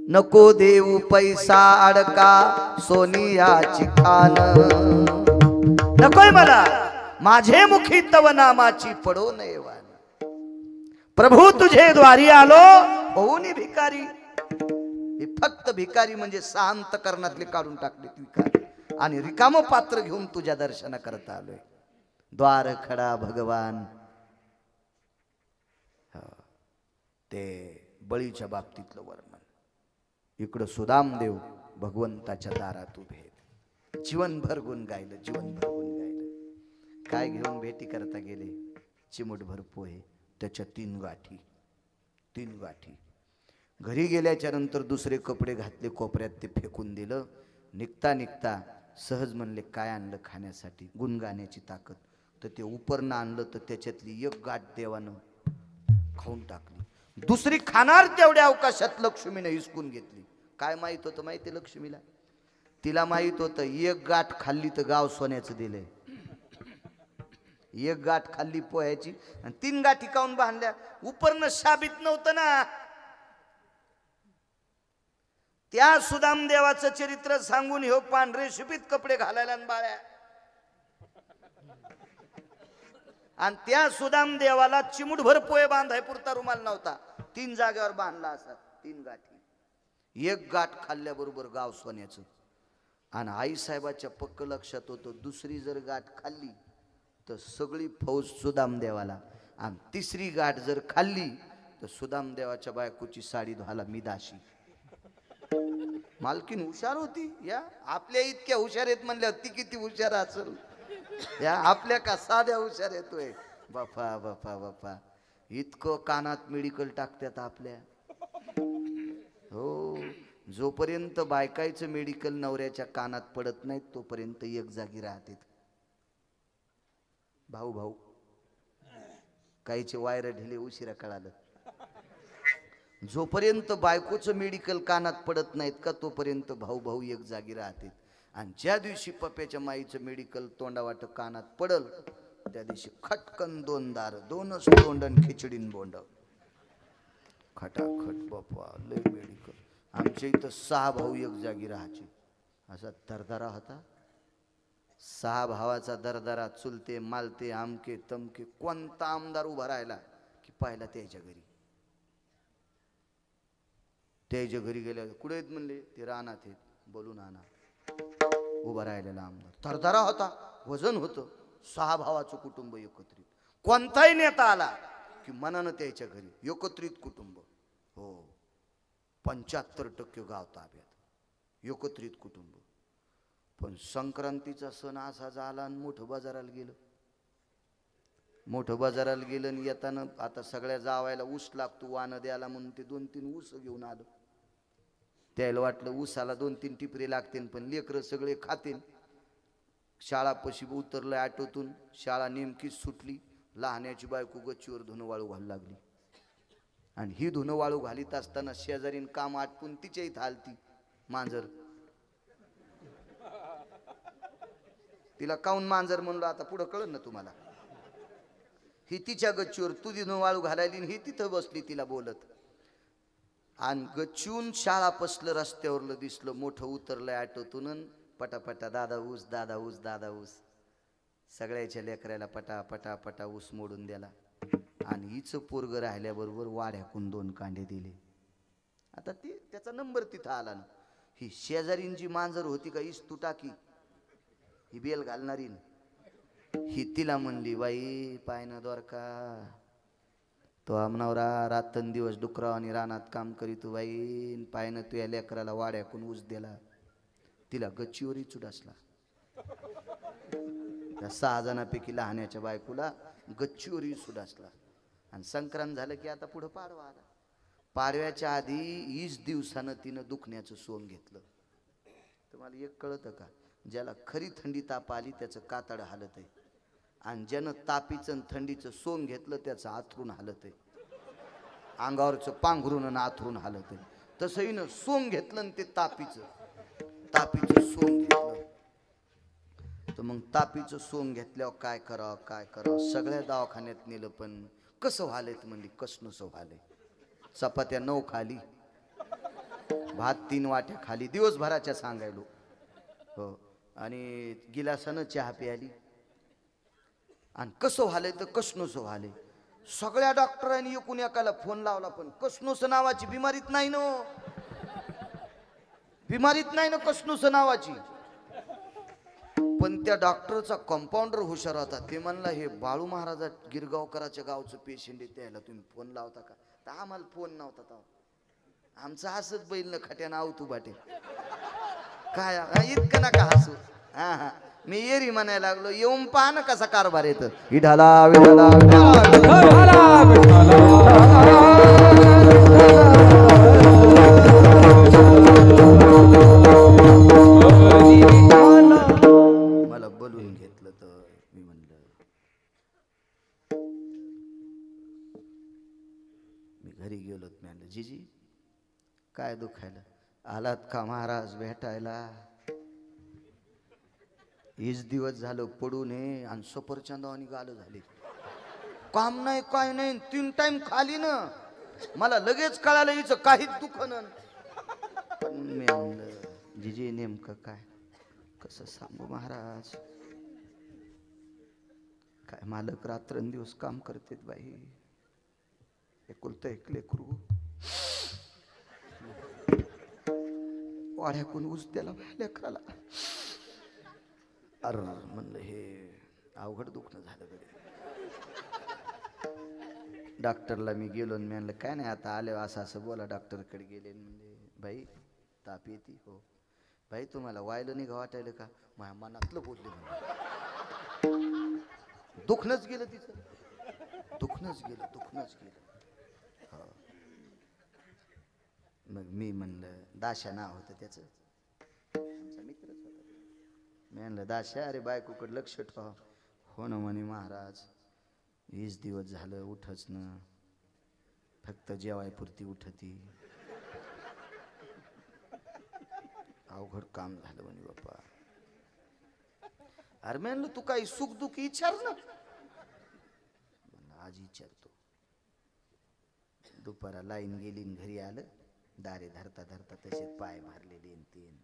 नको देऊ पैसा अडका, सोनियाची खान. नकोय मला, माझे मुखी तव नामाची पडो नये वान. प्रभू तुझे द्वारी आलो होऊन भिकारी. फक्त भिकारी म्हणजे शांत करणातले काढून टाकले भिकारी, आणि रिकाम पात्र घेऊन तुझ्या दर्शना करता आलोय. द्वार खडा भगवान. ते बळीच्या बाबतीतलं वर्णन. इकडं सुदामदेव भगवंताच्या दारात उभे आहेत. जीवनभर गुण गायलं, जीवनभर गुण गायलं. काय घेऊन भेटी करता गेले? चिमूटभर पोहे, त्याच्या 3 गाठी, 3 गाठी. घरी गेल्याच्या नंतर दुसरे कपडे घातले, कोपऱ्यात ते फेकून दिलं. निघता निघता सहज म्हणले काय आणलं खाण्यासाठी? गुण गाण्याची ताकद. तर ते उपरनं आणलं, तर त्याच्यातली 1 गाठ देवानं खाऊन टाकली. दुसरी खाणार तेवढ्या अवकाशात लक्ष्मीने हिसकून घेतली. काय माहित होतं माहिती लक्ष्मीला? तिला माहित होतं 1 गाठ खाल्ली तर गाव सोन्याचं दिलंय. 1 गाठ खाल्ली पोह्याची आणि 3 गाठी काऊन बांधल्या? उपरनं शाबित नव्हतं ना. त्या सुदामदेवाचं चरित्र सांगून ह्यो पांढरे शिपीत कपडे घालायला बाळ्या. आणि त्या सुदामदेवाला चिमुटभर पोहे बांधाय पुरता रुमाल नव्हता. 3 जागेवर बांधला असा. 3 गाठी. 1 गाठ खाल्ल्याबरोबर गाव सोन्याचं. आणि आईसाहेबाच्या पक्क लक्षात होतं दुसरी जर गाठ खाल्ली तर सगळी फौज सुदामदेवाला, आणि 3री गाठ जर खाल्ली तर सुदामदेवाच्या बायकोची साडी धुवायला मी दाशी. मालकीन हुशार होती. या आपल्या इतक्या हुशार आहेत म्हणल्यावर ती किती हुशार असेल. या आपल्या का साध्या हुशार येतोय. बापा बापा बापा, इतकं कानात मेडिकल टाकतात आपल्या. हो, जोपर्यंत बायकायचं मेडिकल नवऱ्याच्या कानात पडत नाही तोपर्यंत एक जागी राहते. भाऊ भाऊ काहीचे वायर ढिले उशिरा कळालं. जोपर्यंत बायकोचं मेडिकल कानात पडत नाहीत का तोपर्यंत भाऊ भाऊ एक जागी राहतील. आणि ज्या दिवशी पप्प्याच्या माईचं मेडिकल तोंडावाट कानात पडल त्या दिवशी खटकन दोन दार, दोनच तोंडन खिचडीन बोंड. खटाखट बाप्पा लय मेडिकल. आमच्या इथं 6 भाऊ एक जागी राहायचे. असा दरदरा होता. 6 भावाचा दरदरा. चुलते मालते आमके तमके. कोणता आमदार उभा राहिला की पाहिला त्याच्या घरी. त्याच्या घरी गेल्या कुठे आहेत म्हणले ते रानात आहेत. बोलून आणा. उभा राहिलेला आमदार. दरदरा होता. वजन होतं. 6 भावाचं कुटुंब एकत्रित. कोणताही नेता आला की मनानं त्याच्या घरी एकत्रित कुटुंब. हो 75% गाव ताब्यात एकत्रित कुटुंब. पण संक्रांतीचा सण असा झाला आणि मोठं बाजाराला गेलं. मोठं बाजाराला गेलं आणि येताना आता सगळ्या जावायला ऊस लागतो वानं द्यायला म्हणून ते 2-3 ऊस घेऊन आलं. त्याला वाटलं ऊसाला 2-3 टिपरे लागतील पण लेकरं सगळे खातील. शाळा पशी उतरलं ऑटोतून. शाळा नेमकीच सुटली. लहाण्याची बायको गच्चीवर धुणं वाळू घालू लागली. आणि ही धुणं वाळू घालीत असताना शेजारीन काम आटपून तिच्या इथं आलती मांजर. तिला काऊन मांजर म्हणलो आता पुढं कळलं ना तुम्हाला. ही तिच्या गच्चीवर तू धुणं वाळू घालायली ही तिथं बसली तिला बोलत. आणि गच्चून शाळा पसलं रस्त्यावरलं दिसलं. मोठं उतरलं ऑटोतून. पटापटा दादा ऊस दादा ऊस दादा ऊस. सगळ्याच्या लेकराला पटा पटा पटा ऊस मोडून द्याला. आणि हिचं पोरग राहिल्याबरोबर वाड्याकून 2 कांडे दिले. आता ती त्याचा नंबर तिथं आला ना. ही शेजारींची मांजर होती का हीच तू टाकी ही बेल घालणारी. ही तिला म्हणली बाई पायना द्वारका तो आमनावरा रातन दिवस डुकराव आणि रानात काम करीत बाई पायनं तू या लेकराला वाड्याकून ऊस दिला. तिला गच्चीवरही चुडासला. त्या 6 जणांपैकी लहाण्याच्या बायकोला गच्चीवरही सुडासला. आणि संक्रांत झालं की आता पुढं पाडवा आला. पाडव्याच्या आधी 20 दिवसानं तिनं दुखण्याचं सोंग घेतलं. तुम्हाला एक कळतं का ज्याला खरी थंडी ताप आली त्याचं कातड हालत आहे. आणि ज्यानं तापीचं थंडीचं सोंग घेतलं त्याचं आथरून हालत आहे. अंगावरचं पांघरून आणि आथरून हालत आहे. तसं हिनं सोंग घेतलं आणि ते तापीचं सोंग घेतलं. तर मग तापीचं सोंग घेतल्यावर काय करावं सगळ्या दवाखान्यात नेलं पण कसं व्हायलेत म्हणली. कसं व्हायलंय. चपात्या 9 खाली भात 3 वाट्या खाली दिवसभराच्या सांगायलो. हो आणि गिलासानं चहा प्याली. आणि कसं व्हायलंय तर कसनोसं व्हायलंय. सगळ्या डॉक्टरांनी एकूण एकाला फोन लावला पण कसनोसं नावाची बिमारीत नाही ना. बिमारीत नाही ना कसनोसं नावाची. पण त्या डॉक्टरचा कंपाऊंडर हुशार होता. ते म्हणला हे बाळू महाराजा गिरगावकराच्या गावचं पेशंट आहे त्याला तुम्ही फोन लावता का. तर आम्हाला फोन नव्हता तेव्हा. आमचं हसत बैल न खट्यानं आवतू बाटे काय इतकं नका हसू. हा मी येरी म्हणायला लागलो येऊन पहा ना कसा कारभार येतं. विठाला विठाला मला बोलून घेतलं तर मी म्हणलं मी घरी गेलो. मी म्हणलं जीजी काय दुखायला आलात का महाराज भेटायला. 20 दिवस झालं पडून हे आणि सफरचंदावानी गालं झाले. काम नाही काय नाही 3 टाइम खाली ना. मला लगेच कळालं हिचं काहीच दुखणं. पण मी म्हणलं जीजी नेमकं काय कसं सांगू महाराज. काय मालक रात्रंदिवस काम करतेत बाई. एकुलतं एक लेकरू वाड्याकून ऊस द्याला लेकराला. अरे म्हणलं हे अवघड दुखणं झालं कडे. डॉक्टरला मी गेलो आणि म्हणलं काय नाही आता आले असं बोला. डॉक्टरकडे गेले म्हणजे भाई ताप येते. हो भाई तुम्हाला वायलं नाही का वाटायलं का. माझ्या मनातलं बोलले. दुखणंच गेलं तिचं. दुखणंच गेलं. हो मग मी म्हणलं दाशा नाव होतं त्याचं. आमचा मित्रच होता. मी म्हणलं दाशा अरे बायकोकडे लक्ष ठेवा. हो ना म्हणे महाराज 20 दिवस झालं उठच ना. फक्त जेवायपुरती उठती. अवघड काम झालं म्हणे बाप्पा. अरे म्हणलं तू काही सुख दुःख विचार ना. आज विचारतो. दुपारा लाईन गेली न घरी आलं. दारे धरता धरता तसेच पाय मारलेले तीन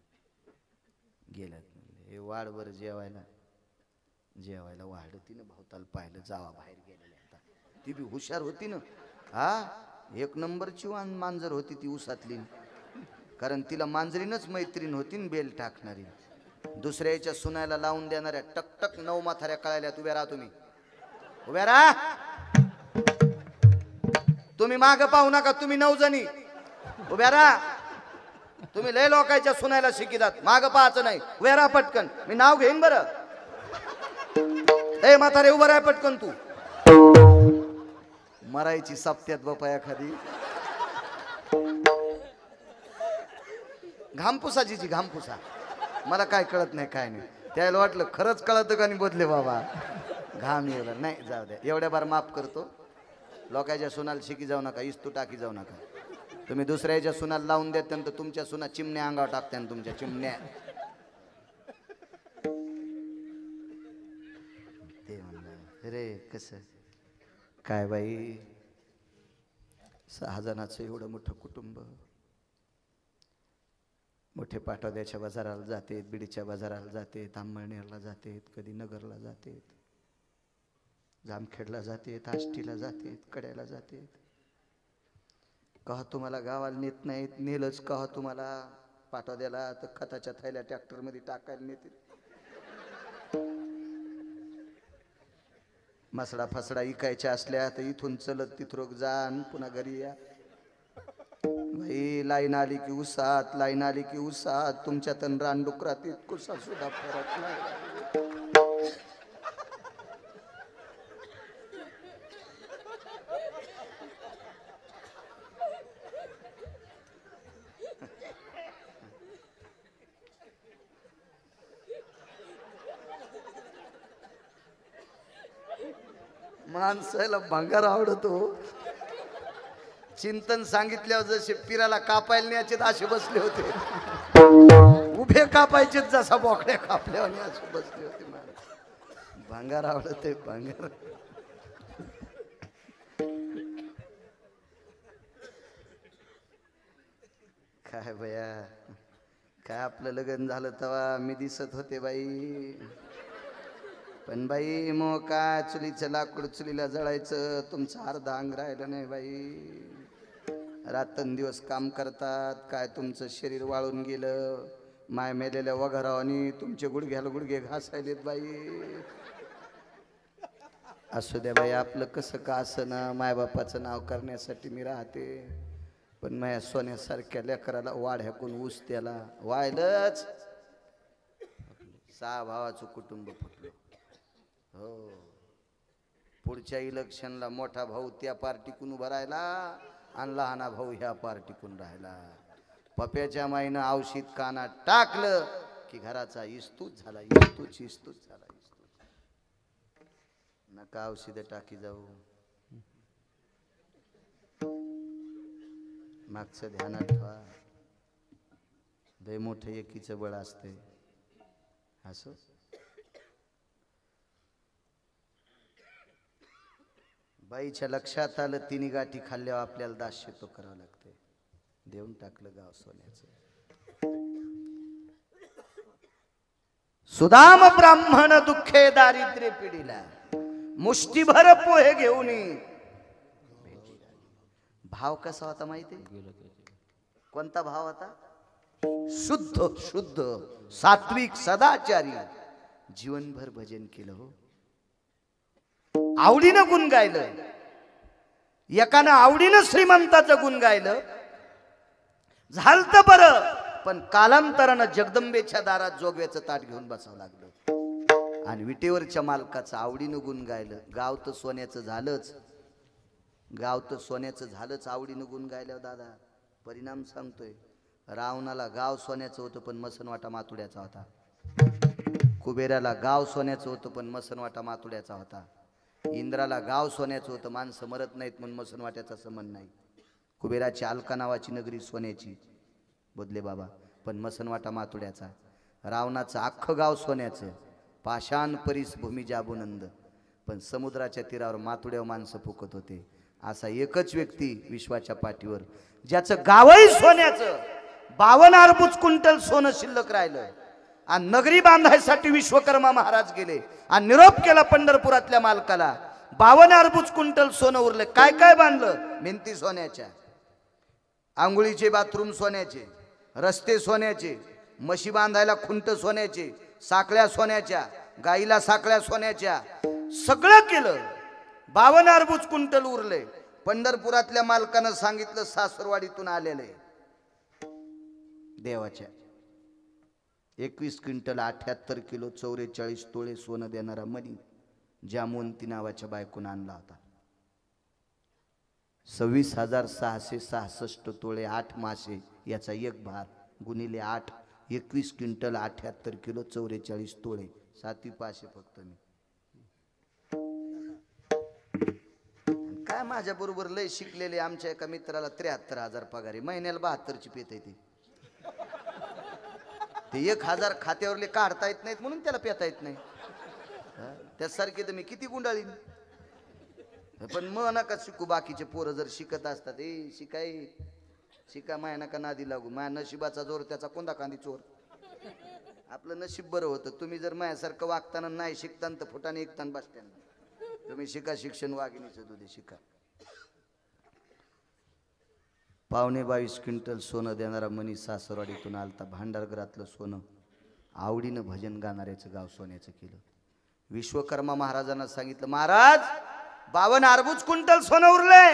गेलं. हे वाढवर जेवायला जेवायला वाढ तिनं भावताला पाहिलं. जावा बाहेर गेलेले आता. ती बी हुशार होती ना. हा एक नंबरची मांजर होती ती उसातली. कारण तिला मांजरीनच मैत्रीण होती न बेल टाकणारी. दुसऱ्याच्या सुनायला लावून देणाऱ्या टकटक 9 माथाऱ्या कळाल्या. उभ्या राहा तुम्ही. उभ्या राहा. तुम्ही माग पाहू नका. तुम्ही 9 जणी उभ्या राहा. तुम्ही लय लोकांच्या सुनायला शिकितात. माग पाहायचं नाही. उभ्या राहा पटकन. मी नाव घेईन बरं. ए म्हातारे उभं राहा पटकन. तू मरायची सप्त्यात बापा एखादी. घामपुसाची घामपुसा. मला काय कळत नाही काय नाही. त्याला वाटलं खरंच कळतं का नाही बदले बाबा. घाम येला नाही. जाऊ द्या. एवढ्या बार माफ करतो. लोकांच्या सुनाला शिकी जाऊ नका. इस्तू टाकी जाऊ नका. तुम्ही दुसऱ्याच्या सुनाला लावून देत तर तुमच्या सुना चिमण्या अंगावर टाकत्या. तुमच्या चिमण्या ते म्हणलं रे कसं काय बाई. 6 जणाचं एवढं मोठं कुटुंब. मोठे पाटोद्याच्या बाजाराला जातेत. बिडीच्या बाजाराला जातेत. आंबळनेरला जातेत. कधी नगरला जातेत. जामखेडला जातेत. आष्टीला जातेत. कड्याला जातेत. कहा तुम्हाला गावाला नेत नाहीत. नेलच कहा तुम्हाला पाटोद्याला तर खताच्या थैल्या ट्रॅक्टरमध्ये टाकायला नेते. मसडा फसडा इकायच्या असल्या तर इथून चलत तिथरोग जाण पुन्हा घरी या. भाई लाईन आली की उसात. लाईन आली की उसात. तुमच्या तन रानडुकरात इतकुसा सुद्धा फरक नाही. माणसाला भंगार आवडतो. चिंतन सांगितल्यावर जसे पिराला कापायला न्यायचे असे बसले होते. उभे कापायचे जसा बोकड्या कापल्यावर असे बसले होते. भंगार आवडते भंगार. काय भया काय आपलं लग्न झालं तेव्हा मी दिसत होते बाई. पण बाई मग काय चुलीचं लाकूड चुलीला जळायचं. तुमचं अर्धा अंग राहिलं नाही बाई. रात्रंदिवस काम करतात. काय तुमचं शरीर वाळून गेलं. माय मेलेल्या वघारावानी तुमचे गुडघ्याला गुडघे घासायलेत बाई. असू द्या बाई. आपलं कसं का असं ना. मायबापाचं नाव करण्यासाठी मी राहते. पण माझ्या सोन्यासारख्या लेकराला वाढ्याकून ऊस त्याला वायलंच. 6 भावाचं कुटुंब फुटलं. हो. पुढच्या इलेक्शनला मोठा भाऊ त्या पार्टीकून उभा राहिला आणि लहाना भाऊ ह्या पार्टीकून राहिला. पप्याच्या माईनं औषध कानात टाकलं की घराचा इस्तूच झाला. इस्तूच झाला. नका औषध टाकी जाऊ. मागचं ध्यानात ठेवा. लय मोठं एकीचं बळ असते. असं बाईच्या लक्षात आलं. 3 गाठी खाल्ल्यावर आपल्याला दास्य तो करावं लागते. देऊन टाकलं गाव सोन्याचं. सुदाम ब्राह्मण दुःखे दारिद्र्य पिढीला. मुष्टीभर पोहे घेऊन. भाव कसा होता माहिती. कोणता भाव होता. शुद्ध सात्विक सदाचारी. जीवनभर भजन केलं. हो. आवडीनं गुण गायलं. एकानं आवडीनं श्रीमंताचं गुण गायलं. झालत बरं. पण कालांतरानं जगदंबेच्या दारात जोगव्याचं ताट घेऊन बसावं लागलं. आणि विटेवरच्या मालकाचं आवडीनं गुण गायलं. गाव तर सोन्याचं झालंच. गाव तर सोन्याचं झालंच. आवडीनं गुण गायल्यावर दादा परिणाम सांगतोय. रावणाला गाव सोन्याचं होतं पण मसनवाटा मातुड्याचा होता. कुबेराला गाव सोन्याचं होतं पण मसनवाटा मातुड्याचा होता. इंद्राला गाव सोन्याचं होतं, माणसं मरत नाहीत म्हणून मसनवाट्याचा संबंध नाही. कुबेराची अलका नावाची नगरी सोन्याची, बोधले बाबा, पण मसनवाटा मातुड्याचा. रावणाचं अख्खं गाव सोन्याचं, पाषाण परीस भूमी जाबुनंद, पण समुद्राच्या तीरावर मातुड्यावर माणसं फुकत होते. असा एकच व्यक्ती विश्वाच्या पाठीवर ज्याचं गावही सोन्याचं, 52 अरबुज क्विंटल सोनं शिल्लक राहिलं, आणि नगरी बांधायसाठी विश्वकर्मा महाराज गेले आणि निरोप केला पंढरपुरातल्या मालकाला. 52 अरबुज क्विंटल सोनं उरले. काय काय बांधलं? भिंती सोन्याच्या, आंघोळीचे बाथरूम सोन्याचे, रस्ते सोन्याचे, म्हशी बांधायला खुंट सोन्याचे, साखळ्या सोन्याच्या, गाईला साखळ्या सोन्याच्या, सगळं केलं. 52 अरबुज क्विंटल उरले. पंढरपुरातल्या मालकानं सांगितलं सासरवाडीतून आलेले देवाच्या 21 क्विंटल 78 किलो 44 तोळे सोनं देणारा मणी जामवंती नावाच्या बायकोन आणला होता. 26,666 तोळे 8 मासे याचा एक भार गुणिले 8, 21 क्विंटल 78 किलो 44 तोळे, 7 पाशे फक्त. मी काय माझ्या बरोबर लय शिकलेले आमच्या एका मित्राला 73,000 पगार आहे, महिन्याला 72ची पेत आहे. ते 1,000 खात्यावरले काढता येत नाहीत म्हणून त्याला पेता येत नाही. त्यासारखे तर मी किती गुंडाळीन. पण मग नका शिकू. बाकीचे पोरं जर शिकत असतात, शिका माया नका नादी लागू, माया नशिबाचा जोर त्याचा कोंदा कांदी चोर. आपलं नशीब बरं होतं. तुम्ही जर मायासारखं वागताना नाही शिकताना तर फुटाने ऐकताना बसताना. तुम्ही शिका, शिक्षण वाघिणीचं दूध शिका. 22.5 क्विंटल सोनं देणारा मनी सासरवाडीतून आलता. भांडारगरातलं सोनं आवडीनं भजन गाणाऱ्याचं गाव सोन्याचं केलं. विश्वकर्मा महाराजांना सांगितलं, महाराज 52 अरबुज क्विंटल सोनं उरले.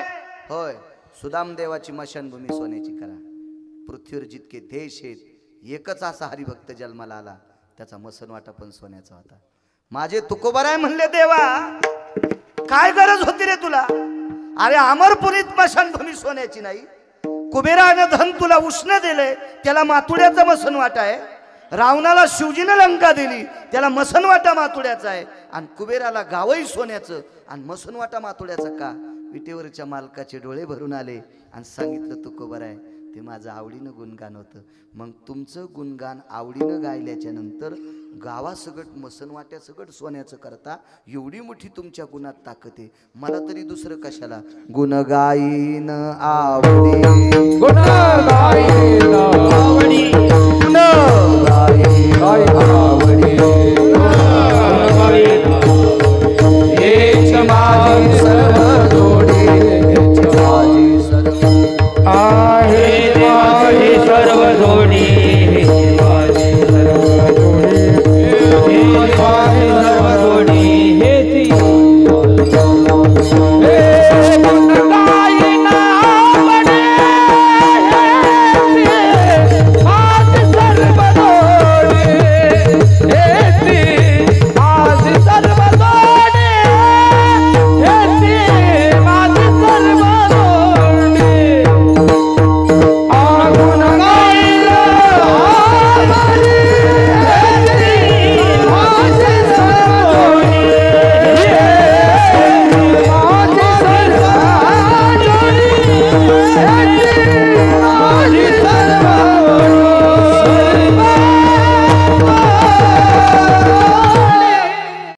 होय, सुदामदेवाची मशानभूमी सोन्याची करा. पृथ्वीवर जितके देश आहेत, एकच असा हरिभक्त जन्माला आला, त्याचा मसनवाटा पण सोन्याचा होता. माझे तुकोबाराय म्हणले, देवा काय गरज होती रे तुला? अरे अमरपुरीत मशानभूमी सोन्याची नाही. कुबेराने धन तुला उष्ण दिले, त्याला मातुड्याचा मसनवाटा आहे. रावणाला शिवजीने लंका दिली, त्याला मसनवाटा मातुड्याचा आहे. आणि कुबेराला गावही सोन्याचं आणि मसनवाटा मातुड्याचा का? विटेवरच्या मालकाचे डोळे भरून आले आणि सांगितलं, तुकोबाराय ते माझं आवडीनं गुणगान होतं. मग तुमचं गुणगान आवडीनं गायल्याच्या नंतर गावासगट मसनवाट्यासगट सोन्याचं करता, एवढी मोठी तुमच्या गुणात ताकद आहे. मला तरी दुसरं कशाला? गुण गाईन आवडी, गुण गाईन आवडी, गुण गाईन आवडी.